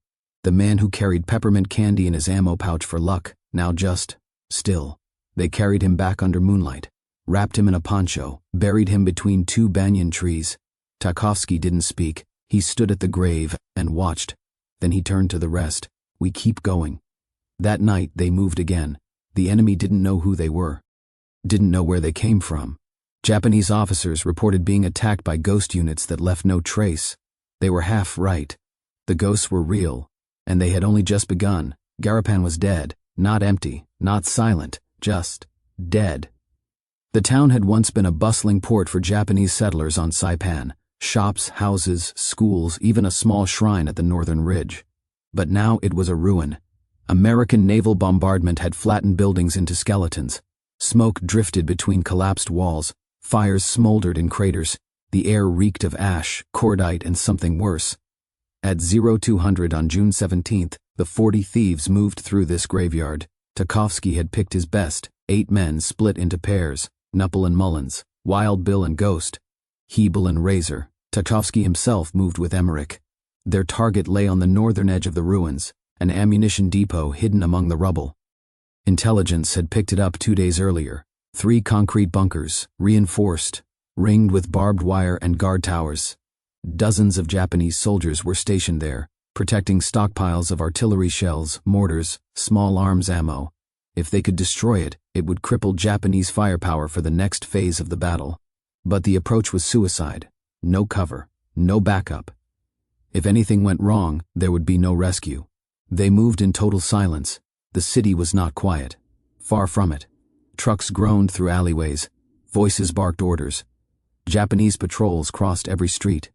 The man who carried peppermint candy in his ammo pouch for luck, now just still. They carried him back under moonlight, wrapped him in a poncho, buried him between 2 banyan trees. Tchaikovsky didn't speak. He stood at the grave and watched. Then he turned to the rest. We keep going. That night they moved again. The enemy didn't know who they were. Didn't know where they came from. Japanese officers reported being attacked by ghost units that left no trace. They were half right. The ghosts were real. And they had only just begun. Garapan was dead, not empty, not silent, just dead. The town had once been a bustling port for Japanese settlers on Saipan. Shops, houses, schools, even a small shrine at the northern ridge. But now it was a ruin. American naval bombardment had flattened buildings into skeletons. Smoke drifted between collapsed walls. Fires smoldered in craters. The air reeked of ash, cordite, and something worse. At 0200 on June 17th, the 40 thieves moved through this graveyard. Tarkovsky had picked his best, 8 men split into pairs, Knuppel and Mullins, Wild Bill and Ghost, Hebel and Razor. Tarkovsky himself moved with Emmerich. Their target lay on the northern edge of the ruins, an ammunition depot hidden among the rubble. Intelligence had picked it up 2 days earlier. 3 concrete bunkers, reinforced, ringed with barbed wire and guard towers. Dozens of Japanese soldiers were stationed there, protecting stockpiles of artillery shells, mortars, small arms ammo. If they could destroy it, it would cripple Japanese firepower for the next phase of the battle. But the approach was suicide. No cover, no backup. If anything went wrong, there would be no rescue. They moved in total silence. The city was not quiet. Far from it. Trucks groaned through alleyways. Voices barked orders. Japanese patrols crossed every street.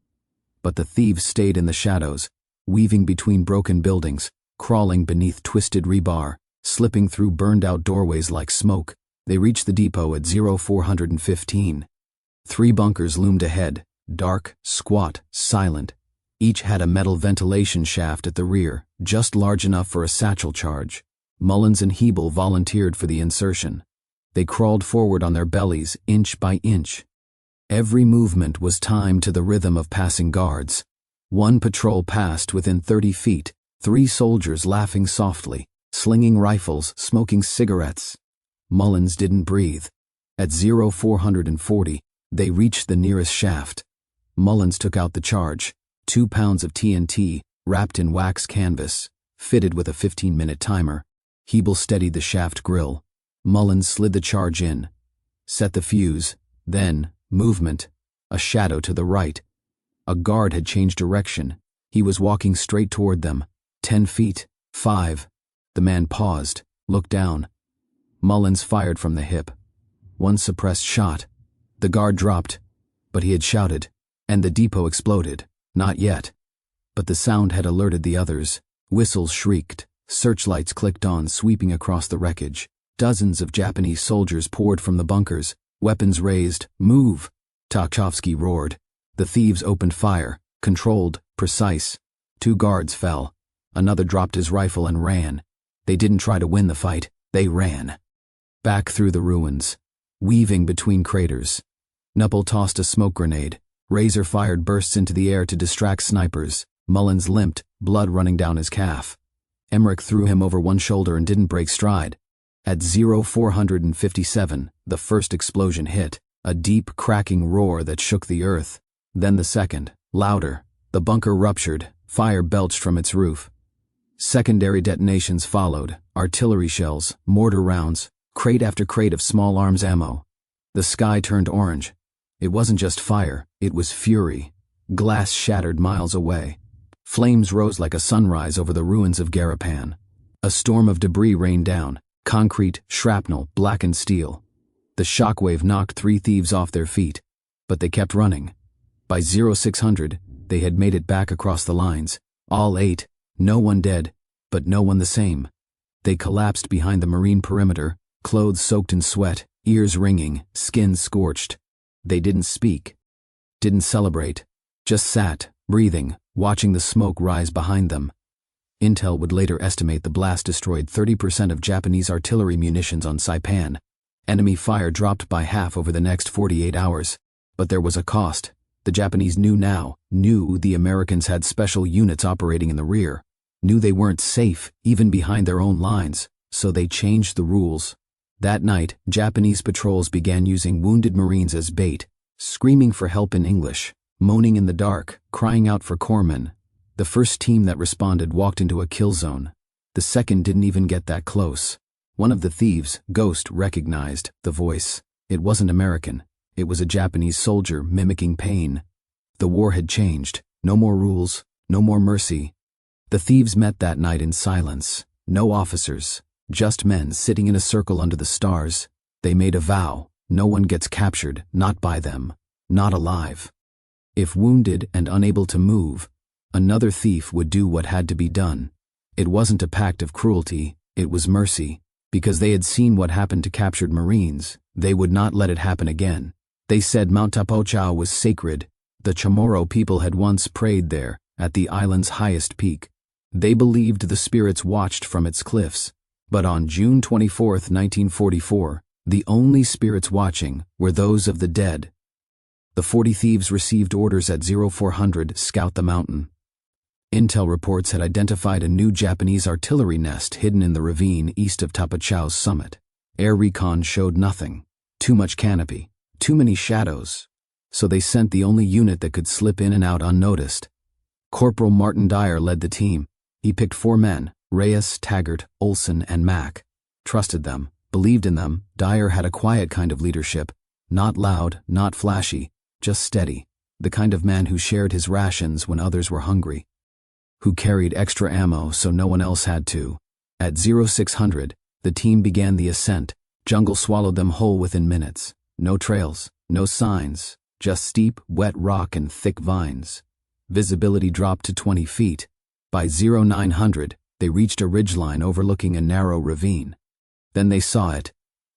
But the thieves stayed in the shadows, weaving between broken buildings, crawling beneath twisted rebar, slipping through burned-out doorways like smoke. They reached the depot at 0415. 3 bunkers loomed ahead, dark, squat, silent. Each had a metal ventilation shaft at the rear, just large enough for a satchel charge. Mullins and Hebel volunteered for the insertion. They crawled forward on their bellies, inch by inch. Every movement was timed to the rhythm of passing guards. 1 patrol passed within 30 feet, 3 soldiers laughing softly, slinging rifles, smoking cigarettes. Mullins didn't breathe. At 0440, they reached the nearest shaft. Mullins took out the charge, 2 pounds of TNT, wrapped in wax canvas, fitted with a 15-minute timer. Hebel steadied the shaft grill. Mullins slid the charge in, set the fuse, then, movement, a shadow to the right. A guard had changed direction. He was walking straight toward them. 10 feet, 5. The man paused, looked down. Mullins fired from the hip. 1 suppressed shot. The guard dropped, but he had shouted, and the depot exploded. Not yet. But the sound had alerted the others. Whistles shrieked. Searchlights clicked on, sweeping across the wreckage. Dozens of Japanese soldiers poured from the bunkers, weapons raised. Move! Tarkovsky roared. The thieves opened fire, controlled, precise. 2 guards fell. Another dropped his rifle and ran. They didn't try to win the fight, they ran. Back through the ruins, weaving between craters. Knuppel tossed a smoke grenade. Razor fired bursts into the air to distract snipers. Mullins limped, blood running down his calf. Emmerich threw him over one shoulder and didn't break stride. At 0457, the first explosion hit, a deep, cracking roar that shook the earth. Then the second, louder. The bunker ruptured, fire belched from its roof. Secondary detonations followed, artillery shells, mortar rounds, crate after crate of small arms ammo. The sky turned orange. It wasn't just fire, it was fury. Glass shattered miles away. Flames rose like a sunrise over the ruins of Guadalcanal. A storm of debris rained down, concrete, shrapnel, blackened steel. The shockwave knocked 3 thieves off their feet, but they kept running. By 0600, they had made it back across the lines. All 8, no one dead, but no one the same. They collapsed behind the marine perimeter, clothes soaked in sweat, ears ringing, skin scorched. They didn't speak, didn't celebrate, just sat, breathing, watching the smoke rise behind them. Intel would later estimate the blast destroyed 30% of Japanese artillery munitions on Saipan. Enemy fire dropped by half over the next 48 hours. But there was a cost. The Japanese knew the Americans had special units operating in the rear, knew they weren't safe even behind their own lines, so they changed the rules. That night, Japanese patrols began using wounded Marines as bait, screaming for help in English, moaning in the dark, crying out for corpsmen. The first team that responded walked into a kill zone. The second didn't even get that close. One of the thieves, Ghost, recognized the voice. It wasn't American. It was a Japanese soldier mimicking pain. The war had changed. No more rules, no more mercy. The thieves met that night in silence. No officers, just men sitting in a circle under the stars. They made a vow. No one gets captured, not by them, not alive. If wounded and unable to move, another thief would do what had to be done. It wasn't a pact of cruelty, it was mercy. Because they had seen what happened to captured Marines, they would not let it happen again. They said Mount Tapochao was sacred. The Chamorro people had once prayed there, at the island's highest peak. They believed the spirits watched from its cliffs. But on June 24, 1944, the only spirits watching were those of the dead. The 40 thieves received orders at 0400 scout the mountain. Intel reports had identified a new Japanese artillery nest hidden in the ravine east of Tapochao's summit. Air recon showed nothing. Too much canopy. Too many shadows. So they sent the only unit that could slip in and out unnoticed. Corporal Martin Dyer led the team. He picked 4 men, Reyes, Taggart, Olson, and Mack. Trusted them, believed in them. Dyer had a quiet kind of leadership. Not loud, not flashy, just steady. The kind of man who shared his rations when others were hungry. Who carried extra ammo so no one else had to. At 0600, the team began the ascent. Jungle swallowed them whole within minutes. No trails, no signs, just steep, wet rock and thick vines. Visibility dropped to 20 feet. By 0900, they reached a ridgeline overlooking a narrow ravine. Then they saw it.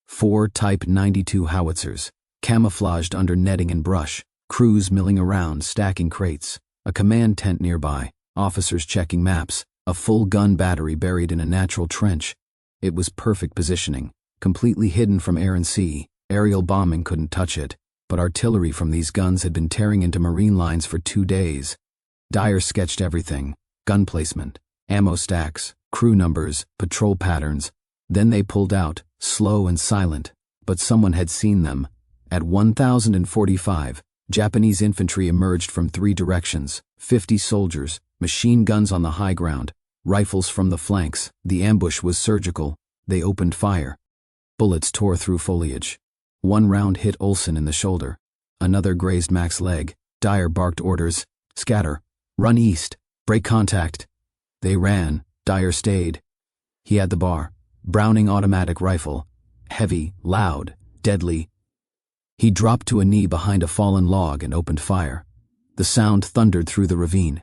4 Type 92 howitzers, camouflaged under netting and brush, crews milling around, stacking crates, a command tent nearby, officers checking maps, a full gun battery buried in a natural trench. It was perfect positioning, completely hidden from air and sea. Aerial bombing couldn't touch it, but artillery from these guns had been tearing into Marine lines for 2 days. Dyer sketched everything: gun placement, ammo stacks, crew numbers, patrol patterns. Then they pulled out, slow and silent, but someone had seen them. At 1045, Japanese infantry emerged from 3 directions, 50 soldiers, machine guns on the high ground, rifles from the flanks. The ambush was surgical. They opened fire. Bullets tore through foliage. 1 round hit Olson in the shoulder. Another grazed Mack's leg. Dyer barked orders: scatter, run east, break contact. They ran. Dyer stayed. He had the bar. Browning automatic rifle. Heavy, loud, deadly. He dropped to a knee behind a fallen log and opened fire. The sound thundered through the ravine.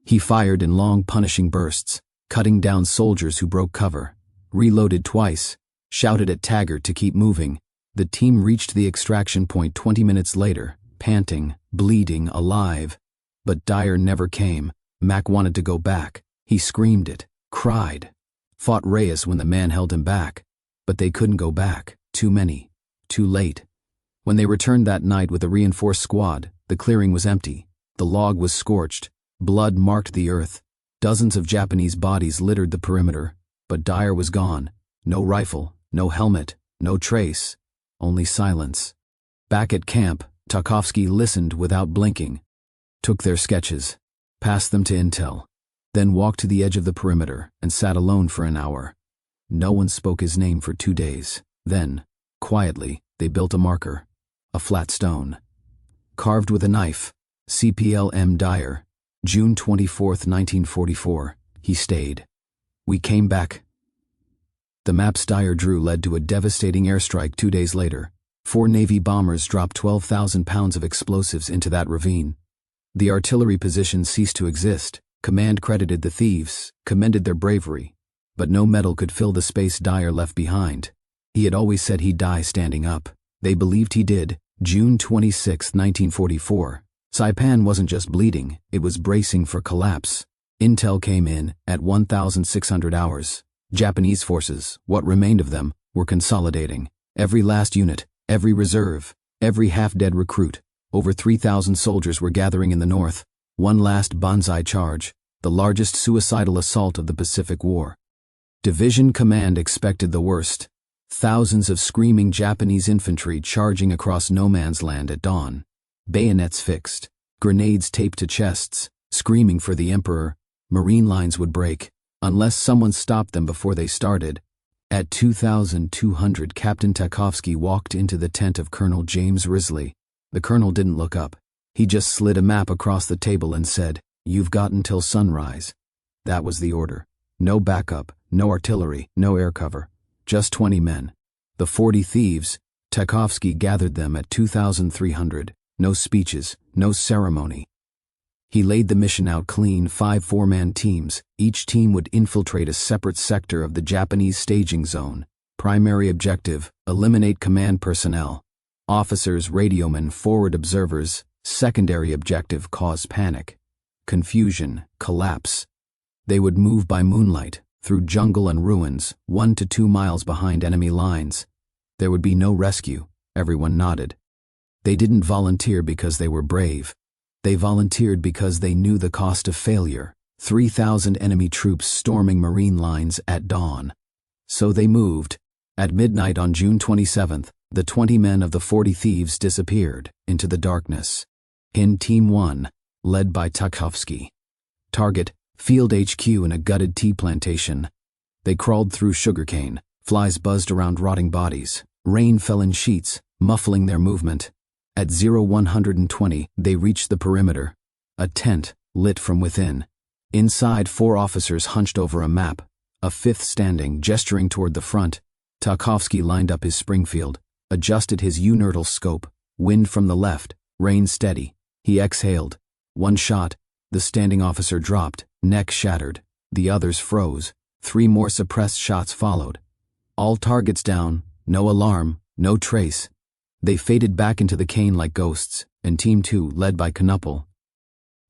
He fired in long, punishing bursts, cutting down soldiers who broke cover. Reloaded twice. Shouted at Taggart to keep moving. The team reached the extraction point 20 minutes later, panting, bleeding, alive. But Dyer never came. Mack wanted to go back. He screamed it, cried. Fought Reyes when the man held him back. But they couldn't go back. Too many. Too late. When they returned that night with a reinforced squad, the clearing was empty. The log was scorched. Blood marked the earth. Dozens of Japanese bodies littered the perimeter. But Dyer was gone. No rifle, no helmet, no trace. Only silence. Back at camp, Tarkovsky listened without blinking. Took their sketches. Passed them to Intel. Then walked to the edge of the perimeter and sat alone for an hour. No one spoke his name for 2 days. Then, quietly, they built a marker. A flat stone. Carved with a knife. CPL M. Dyer. June 24, 1944. He stayed. We came back. The maps Dyer drew led to a devastating airstrike 2 days later. 4 Navy bombers dropped 12,000 pounds of explosives into that ravine. The artillery position ceased to exist. Command credited the thieves, commended their bravery. But no medal could fill the space Dyer left behind. He had always said he'd die standing up. They believed he did. June 26, 1944. Saipan wasn't just bleeding, it was bracing for collapse. Intel came in at 1,600 hours. Japanese forces, what remained of them, were consolidating. Every last unit, every reserve, every half-dead recruit. Over 3,000 soldiers were gathering in the north. One last Banzai charge, the largest suicidal assault of the Pacific War. Division command expected the worst. Thousands of screaming Japanese infantry charging across no man's land at dawn. Bayonets fixed, grenades taped to chests, screaming for the Emperor. Marine lines would break, unless someone stopped them before they started. At 2,200, Captain Tarkovsky walked into the tent of Colonel James Risley. The colonel didn't look up. He just slid a map across the table and said, "You've got until sunrise." That was the order. No backup, no artillery, no air cover. Just 20 men. The 40 thieves. Tarkovsky gathered them at 2,300. No speeches, no ceremony. He laid the mission out clean, 5 4-man teams. Each team would infiltrate a separate sector of the Japanese staging zone. Primary objective, eliminate command personnel. Officers, radiomen, forward observers. Secondary objective, cause panic, confusion, collapse. They would move by moonlight, through jungle and ruins, 1 to 2 miles behind enemy lines. There would be no rescue. Everyone nodded. They didn't volunteer because they were brave. They volunteered because they knew the cost of failure. 3,000 enemy troops storming Marine lines at dawn. So they moved. At midnight on June 27th, the 20 men of the 40 Thieves disappeared into the darkness. In Team 1, led by Tchaikovsky. Target, Field HQ in a gutted tea plantation. They crawled through sugarcane. Flies buzzed around rotting bodies. Rain fell in sheets, muffling their movement. At 0120, they reached the perimeter. A tent, lit from within. Inside, 4 officers hunched over a map. A 5th standing, gesturing toward the front. Tchaikovsky lined up his Springfield, adjusted his U-nurtle scope. Wind from the left, rain steady. He exhaled. 1 shot. The standing officer dropped, neck shattered. The others froze. 3 more suppressed shots followed. All targets down, no alarm, no trace. They faded back into the cane like ghosts, and Team 2, led by Knuppel.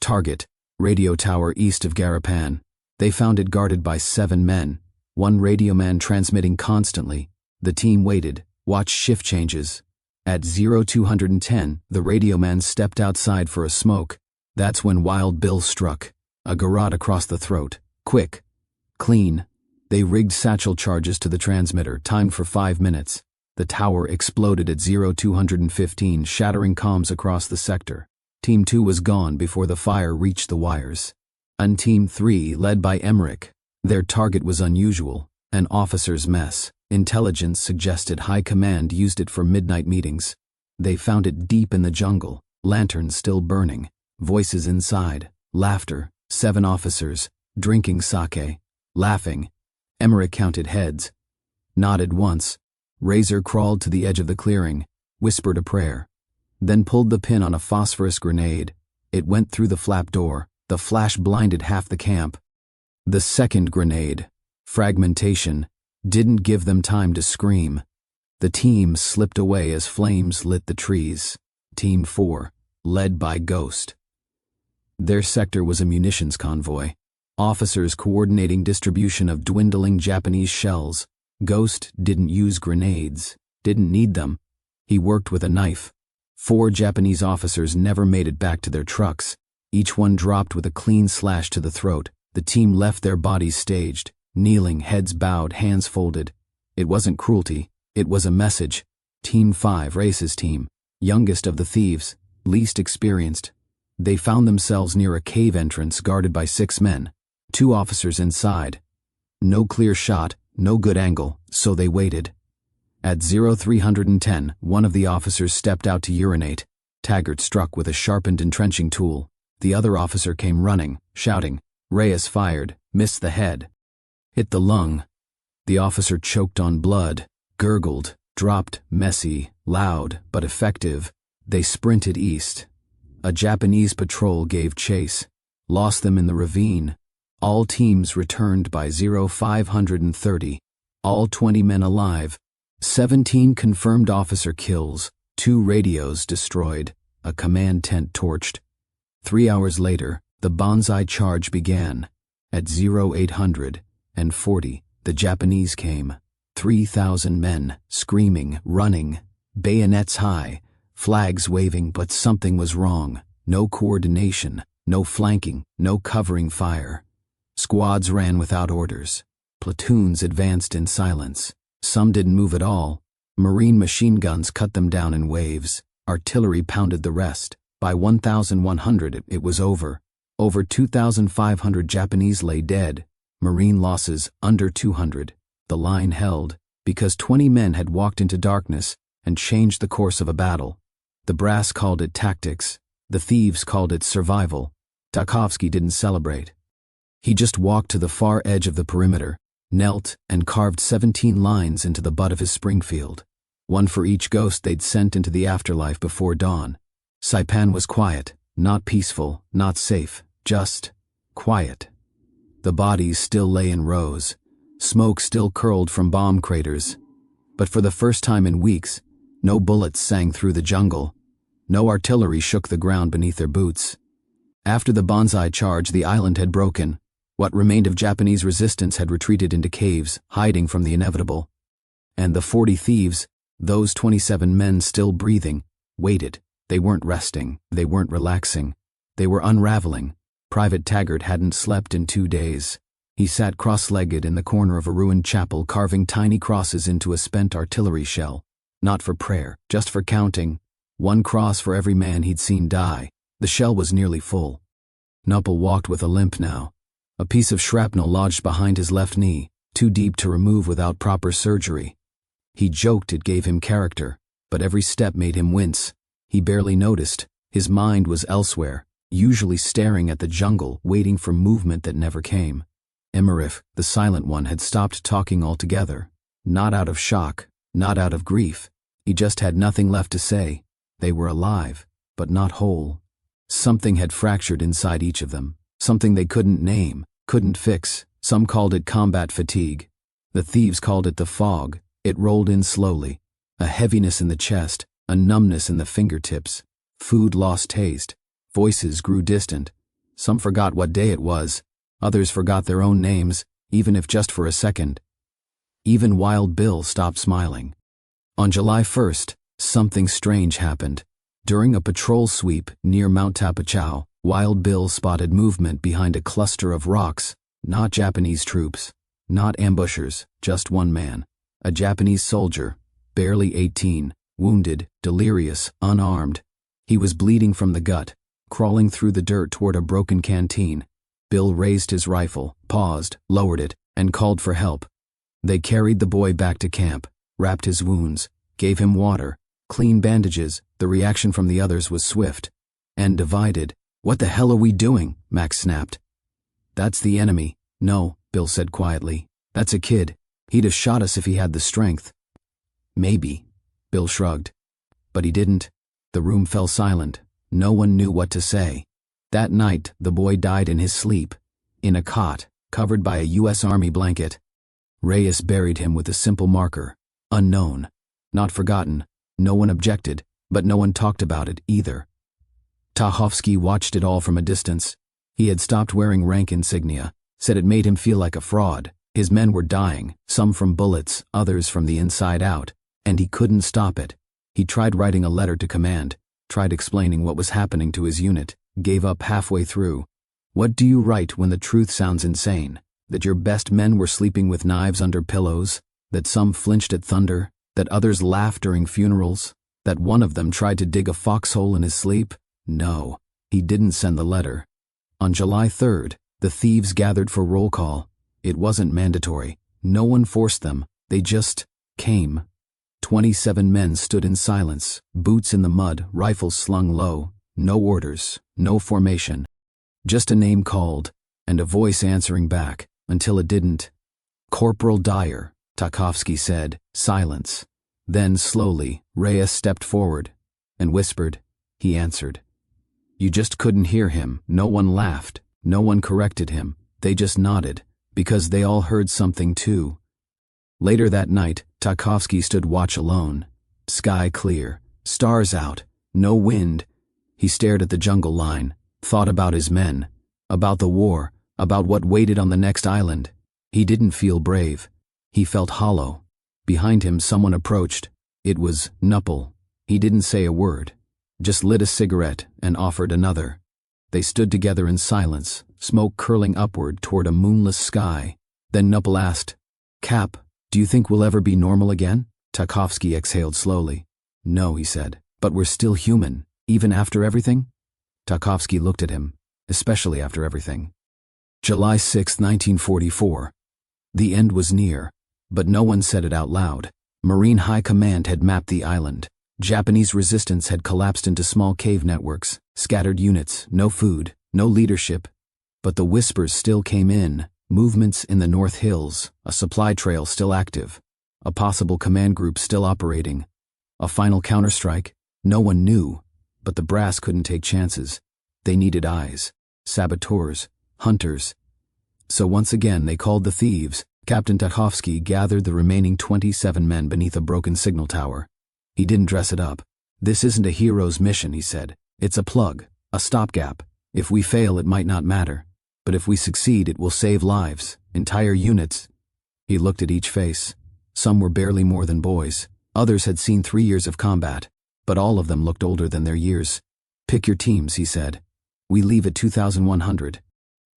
Target, radio tower east of Garapan. They found it guarded by 7 men, 1 radioman transmitting constantly. The team waited, watched shift changes. At 0210, the radioman stepped outside for a smoke. That's when Wild Bill struck. A garrote across the throat. Quick. Clean. They rigged satchel charges to the transmitter, timed for 5 minutes. The tower exploded at 0215, shattering comms across the sector. Team 2 was gone before the fire reached the wires. And Team 3, led by Emmerich. Their target was unusual, an officer's mess. Intelligence suggested high command used it for midnight meetings. They found it deep in the jungle, lanterns still burning, voices inside, laughter, 7 officers, drinking sake, laughing. Emmerich counted heads, nodded once. Razor crawled to the edge of the clearing, whispered a prayer, then pulled the pin on a phosphorus grenade. It went through the flap door. The flash blinded half the camp. The second grenade, fragmentation, didn't give them time to scream. The team slipped away as flames lit the trees. Team 4, led by Ghost. Their sector was a munitions convoy. Officers coordinating distribution of dwindling Japanese shells. Ghost didn't use grenades, didn't need them. He worked with a knife. 4 Japanese officers never made it back to their trucks. Each one dropped with a clean slash to the throat. The team left their bodies staged, kneeling, heads bowed, hands folded. It wasn't cruelty, it was a message. Team 5, Race's team, youngest of the Thieves, least experienced. They found themselves near a cave entrance guarded by 6 men, 2 officers inside. No clear shot, no good angle, so they waited. At 0310, one of the officers stepped out to urinate. Taggart struck with a sharpened entrenching tool. The other officer came running, shouting. Reyes fired, missed the head. Hit the lung. The officer choked on blood, gurgled, dropped, messy, loud, but effective. They sprinted east. A Japanese patrol gave chase, lost them in the ravine. All teams returned by 0530. All 20 men alive. 17 confirmed officer kills, 2 radios destroyed, a command tent torched. 3 hours later, the Banzai charge began. At 0840, the Japanese came. 3,000 men, screaming, running, bayonets high, flags waving, but something was wrong. No coordination, no flanking, no covering fire. Squads ran without orders. Platoons advanced in silence. Some didn't move at all. Marine machine guns cut them down in waves. Artillery pounded the rest. By 1,100 it was over. Over 2,500 Japanese lay dead. Marine losses under 200. The line held, because 20 men had walked into darkness and changed the course of a battle. The brass called it tactics. The thieves called it survival. Tchaikovsky didn't celebrate. He just walked to the far edge of the perimeter, knelt, and carved 17 lines into the butt of his Springfield. 1 for each ghost they'd sent into the afterlife before dawn. Saipan was quiet, Not peaceful, not safe, just quiet. The bodies still lay in rows. Smoke still curled from bomb craters. But for the first time in weeks, no bullets sang through the jungle. No artillery shook the ground beneath their boots. After the Banzai charge, the island had broken. What remained of Japanese resistance had retreated into caves, hiding from the inevitable. And the 40 thieves, those 27 men still breathing, waited. They weren't resting. They weren't relaxing. They were unraveling. Private Taggart hadn't slept in 2 days. He sat cross-legged in the corner of a ruined chapel, carving tiny crosses into a spent artillery shell. Not for prayer, just for counting. 1 cross for every man he'd seen die. The shell was nearly full. Nuppel walked with a limp now. A piece of shrapnel lodged behind his left knee, too deep to remove without proper surgery. He joked it gave him character, but every step made him wince. He barely noticed. His mind was elsewhere, usually staring at the jungle, waiting for movement that never came. Emmerich, the silent one, had stopped talking altogether. Not out of shock, not out of grief. He just had nothing left to say. They were alive, but not whole. Something had fractured inside each of them. Something they couldn't name, couldn't fix. Some called it combat fatigue. The thieves called it the fog. It rolled in slowly. A heaviness in the chest, a numbness in the fingertips. Food lost taste. Voices grew distant. Some forgot what day it was. Others forgot their own names, even if just for a second. Even Wild Bill stopped smiling. On July 1st, something strange happened. During a patrol sweep near Mount Tapachau, Wild Bill spotted movement behind a cluster of rocks. Not Japanese troops, not ambushers, just one man. A Japanese soldier, barely 18, wounded, delirious, unarmed. He was bleeding from the gut, crawling through the dirt toward a broken canteen. Bill raised his rifle, paused, lowered it, and called for help. They carried the boy back to camp, wrapped his wounds, gave him water, clean bandages. The reaction from the others was swift and divided. "What the hell are we doing?" Max snapped. "That's the enemy." "No," Bill said quietly. "That's a kid. He'd have shot us if he had the strength." "Maybe," Bill shrugged. But he didn't. The room fell silent. No one knew what to say. That night, the boy died in his sleep, in a cot, covered by a U.S. Army blanket. Reyes buried him with a simple marker. Unknown. Not forgotten. No one objected, but no one talked about it either. Tahovsky watched it all from a distance. He had stopped wearing rank insignia, said it made him feel like a fraud. His men were dying, some from bullets, others from the inside out, and he couldn't stop it. He tried writing a letter to command, tried explaining what was happening to his unit, gave up halfway through. What do you write when the truth sounds insane? That your best men were sleeping with knives under pillows? That some flinched at thunder? That others laughed during funerals? That one of them tried to dig a foxhole in his sleep? No, he didn't send the letter. On July 3rd, the thieves gathered for roll call. It wasn't mandatory. No one forced them. They just came. 27 men stood in silence, boots in the mud, rifles slung low. No orders, no formation. Just a name called, and a voice answering back, until it didn't. "Corporal Dyer," Tarkovsky said. Silence. Then, slowly, Reyes stepped forward and whispered. He answered. You just couldn't hear him. No one laughed. No one corrected him. They just nodded, because they all heard something too. Later that night, Tarkovsky stood watch alone. Sky clear, stars out, no wind. He stared at the jungle line, thought about his men, about the war, about what waited on the next island. He didn't feel brave. He felt hollow. Behind him, someone approached. It was Nuppel. He didn't say a word, just lit a cigarette and offered another. They stood together in silence, smoke curling upward toward a moonless sky. Then Nuppel asked, "Cap, do you think we'll ever be normal again?" Tarkovsky exhaled slowly. "No," he said, "but we're still human, even after everything?" Tarkovsky looked at him, especially after everything. July 6, 1944. The end was near, but no one said it out loud. Marine High Command had mapped the island. Japanese resistance had collapsed into small cave networks, scattered units, no food, no leadership. But the whispers still came in, movements in the North Hills, a supply trail still active, a possible command group still operating. A final counterstrike? No one knew, but the brass couldn't take chances. They needed eyes, saboteurs, hunters. So once again they called the thieves. Captain Tchaikovsky gathered the remaining 27 men beneath a broken signal tower. He didn't dress it up. "This isn't a hero's mission," he said. "It's a plug, a stopgap. If we fail, it might not matter. But if we succeed, it will save lives, entire units." He looked at each face. Some were barely more than boys. Others had seen 3 years of combat, but all of them looked older than their years. "Pick your teams," he said. "We leave at 2100.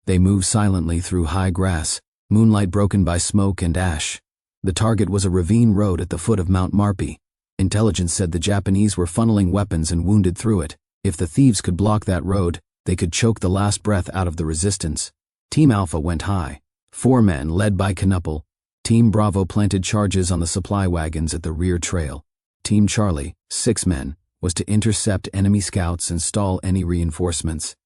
They moved silently through high grass, moonlight broken by smoke and ash. The target was a ravine road at the foot of Mount Marpi. Intelligence said the Japanese were funneling weapons and wounded through it. If the thieves could block that road, they could choke the last breath out of the resistance. Team Alpha went high. 4 men, led by Knuppel. Team Bravo planted charges on the supply wagons at the rear trail. Team Charlie, 6 men, was to intercept enemy scouts and stall any reinforcements.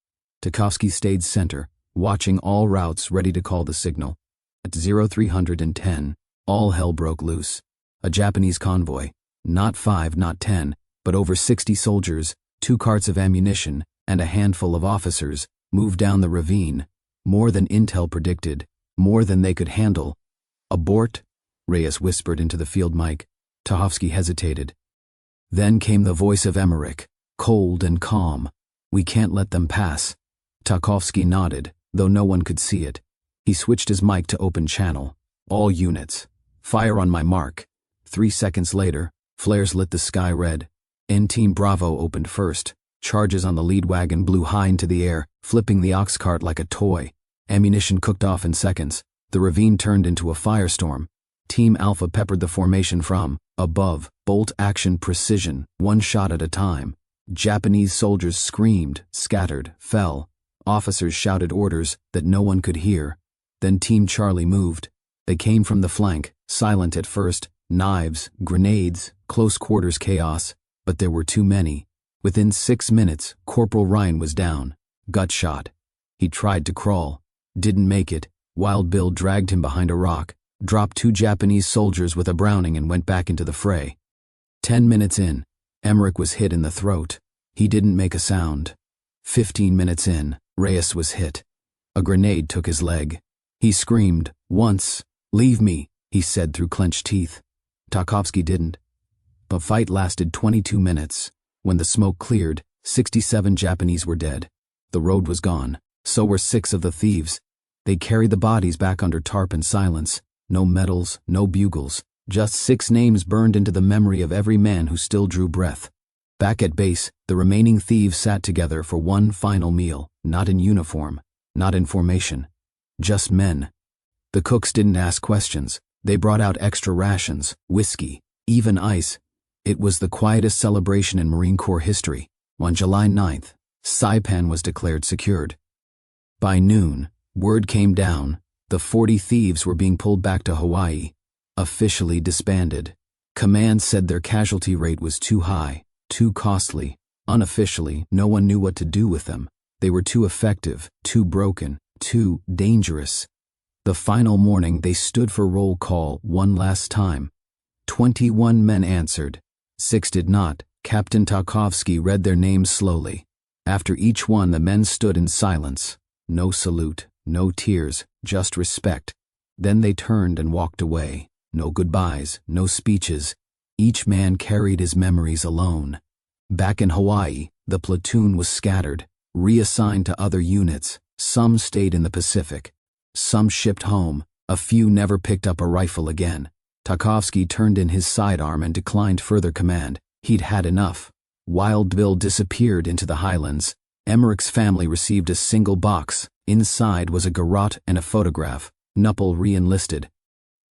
Tchaikovsky stayed center, watching all routes, ready to call the signal. At 0310, all hell broke loose. A Japanese convoy, not 5, not 10, but over 60 soldiers, 2 carts of ammunition, and a handful of officers, moved down the ravine. More than intel predicted, more than they could handle. "Abort," Reyes whispered into the field mic. Tchaikovsky hesitated. Then came the voice of Emmerich, cold and calm. "We can't let them pass." Tchaikovsky nodded, though no one could see it. He switched his mic to open channel. "All units, fire on my mark." 3 seconds later, flares lit the sky red. Team Bravo opened first. Charges on the lead wagon blew high into the air, flipping the ox cart like a toy. Ammunition cooked off in seconds. The ravine turned into a firestorm. Team Alpha peppered the formation from above, bolt action precision, 1 shot at a time. Japanese soldiers screamed, scattered, fell. Officers shouted orders that no one could hear. Then Team Charlie moved. They came from the flank, silent at first, knives, grenades, close quarters chaos, but there were too many. Within 6 minutes, Corporal Ryan was down, gut shot. He tried to crawl, didn't make it. Wild Bill dragged him behind a rock, dropped 2 Japanese soldiers with a Browning and went back into the fray. 10 minutes in, Emmerich was hit in the throat. He didn't make a sound. 15 minutes in, Reyes was hit. A grenade took his leg. He screamed, once. "Leave me," he said through clenched teeth. Tchaikovsky didn't. The fight lasted 22 minutes. When the smoke cleared, 67 Japanese were dead. The road was gone. So were 6 of the thieves. They carried the bodies back under tarp in silence. No medals, no bugles. Just 6 names burned into the memory of every man who still drew breath. Back at base, the remaining thieves sat together for one final meal, not in uniform, not in formation. Just men. The cooks didn't ask questions. They brought out extra rations, whiskey, even ice. It was the quietest celebration in Marine Corps history. On July 9th, Saipan was declared secured. By noon, word came down. The 40 thieves were being pulled back to Hawaii, officially disbanded. Command said their casualty rate was too high, too costly. Unofficially, no one knew what to do with them. They were too effective, too broken, too dangerous. The final morning, they stood for roll call one last time. 21 men answered. 6 did not. Captain Tchaikovsky read their names slowly. After each one, the men stood in silence. No salute, no tears, just respect. Then they turned and walked away. No goodbyes, no speeches. Each man carried his memories alone. Back in Hawaii, the platoon was scattered, reassigned to other units. Some stayed in the Pacific. Some shipped home. A few never picked up a rifle again. Tchaikovsky turned in his sidearm and declined further command. He'd had enough. Wild Bill disappeared into the highlands. Emmerich's family received a single box. Inside was a garrote and a photograph. Knuppel re-enlisted.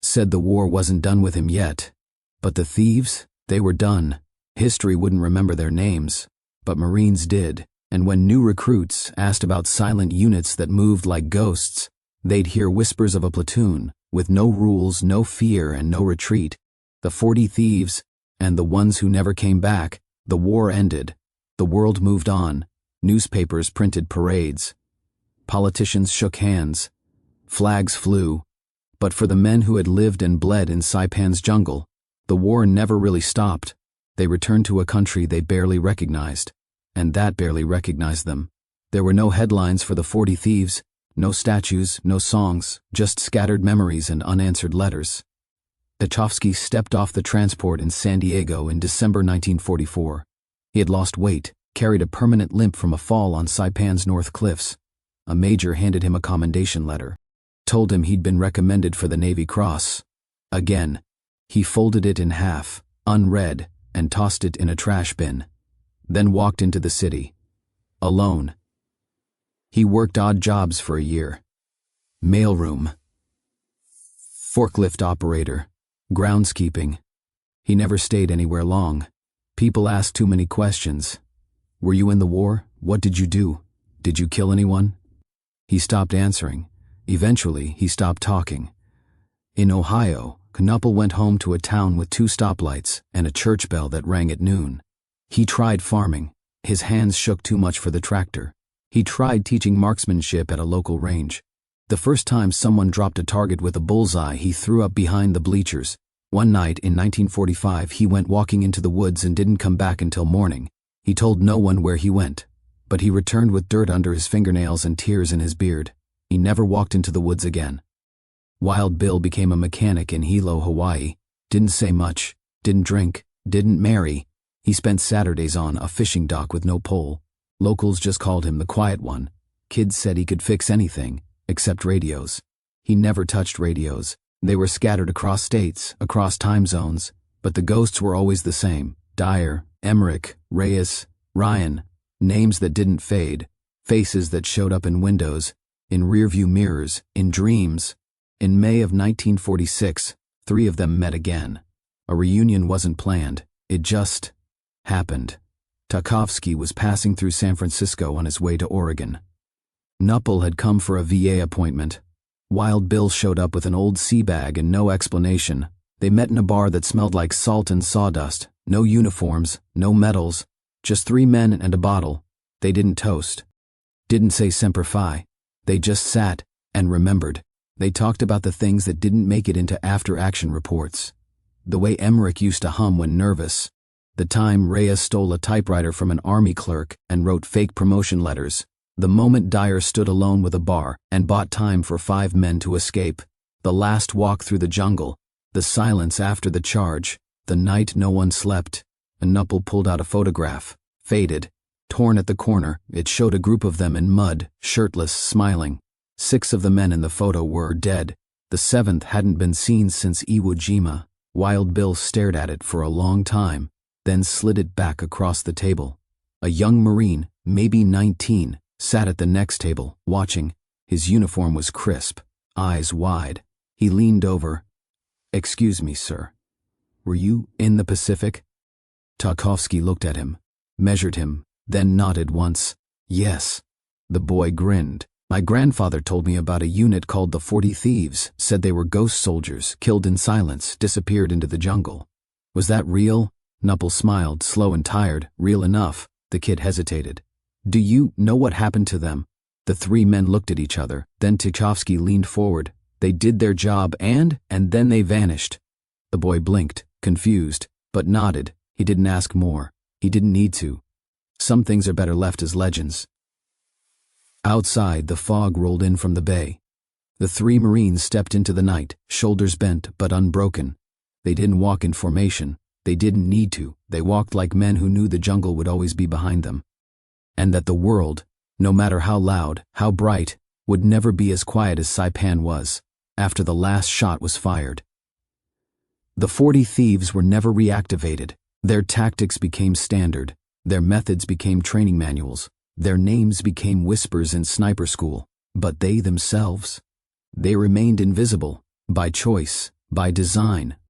Said the war wasn't done with him yet. But the thieves, they were done. History wouldn't remember their names, but Marines did. And when new recruits asked about silent units that moved like ghosts, they'd hear whispers of a platoon, with no rules, no fear, and no retreat. The 40 thieves, and the ones who never came back. The war ended. The world moved on. Newspapers printed parades. Politicians shook hands. Flags flew. But for the men who had lived and bled in Saipan's jungle, the war never really stopped. They returned to a country they barely recognized, and that barely recognized them. There were no headlines for the 40 Thieves, no statues, no songs, just scattered memories and unanswered letters. Tchaikovsky stepped off the transport in San Diego in December 1944. He had lost weight, carried a permanent limp from a fall on Saipan's North Cliffs. A major handed him a commendation letter, told him he'd been recommended for the Navy Cross. Again, he folded it in half, unread, and tossed it in a trash bin. Then walked into the city. Alone. He worked odd jobs for a year. Mailroom. Forklift operator. Groundskeeping. He never stayed anywhere long. People asked too many questions. Were you in the war? What did you do? Did you kill anyone? He stopped answering. Eventually, he stopped talking. In Ohio, Knuppel went home to a town with 2 stoplights and a church bell that rang at noon. He tried farming. His hands shook too much for the tractor. He tried teaching marksmanship at a local range. The first time someone dropped a target with a bullseye, he threw up behind the bleachers. One night in 1945, he went walking into the woods and didn't come back until morning. He told no one where he went, but he returned with dirt under his fingernails and tears in his beard. He never walked into the woods again. Wild Bill became a mechanic in Hilo, Hawaii. Didn't say much, didn't drink, didn't marry. He spent Saturdays on a fishing dock with no pole. Locals just called him the quiet one. Kids said he could fix anything, except radios. He never touched radios. They were scattered across states, across time zones, but the ghosts were always the same. Dyer, Emmerich, Reyes, Ryan. Names that didn't fade. Faces that showed up in windows, in rearview mirrors, in dreams. In May of 1946, 3 of them met again. A reunion wasn't planned. It just happened. Tchaikovsky was passing through San Francisco on his way to Oregon. Knuppel had come for a VA appointment. Wild Bill showed up with an old sea bag and no explanation. They met in a bar that smelled like salt and sawdust. No uniforms, no medals, just 3 men and a bottle. They didn't toast. Didn't say Semper Fi. They just sat and remembered. They talked about the things that didn't make it into after-action reports. The way Emmerich used to hum when nervous. The time Reyes stole a typewriter from an army clerk and wrote fake promotion letters. The moment Dyer stood alone with a bar and bought time for 5 men to escape. The last walk through the jungle. The silence after the charge. The night no one slept. Knuppel pulled out a photograph. Faded. Torn at the corner, it showed a group of them in mud, shirtless, smiling. 6 of the men in the photo were dead. The 7th hadn't been seen since Iwo Jima. Wild Bill stared at it for a long time, then slid it back across the table. A young Marine, maybe 19, sat at the next table, watching. His uniform was crisp, eyes wide. He leaned over. "Excuse me, sir. Were you in the Pacific?" Tchaikovsky looked at him, measured him, then nodded once. "Yes." The boy grinned. "My grandfather told me about a unit called the 40 Thieves, said they were ghost soldiers, killed in silence, disappeared into the jungle." "Was that real?" Knuppel smiled, slow and tired. "Real enough." The kid hesitated. "Do you know what happened to them?" The 3 men looked at each other. Then Tchaikovsky leaned forward. "They did their job and then they vanished." The boy blinked, confused, but nodded. He didn't ask more. He didn't need to. Some things are better left as legends. Outside, the fog rolled in from the bay. The 3 Marines stepped into the night, shoulders bent but unbroken. They didn't walk in formation. They didn't need to. They walked like men who knew the jungle would always be behind them. And that the world, no matter how loud, how bright, would never be as quiet as Saipan was, after the last shot was fired. The 40 Thieves were never reactivated. Their tactics became standard. Their methods became training manuals. Their names became whispers in sniper school. But they themselves? They remained invisible, by choice, by design,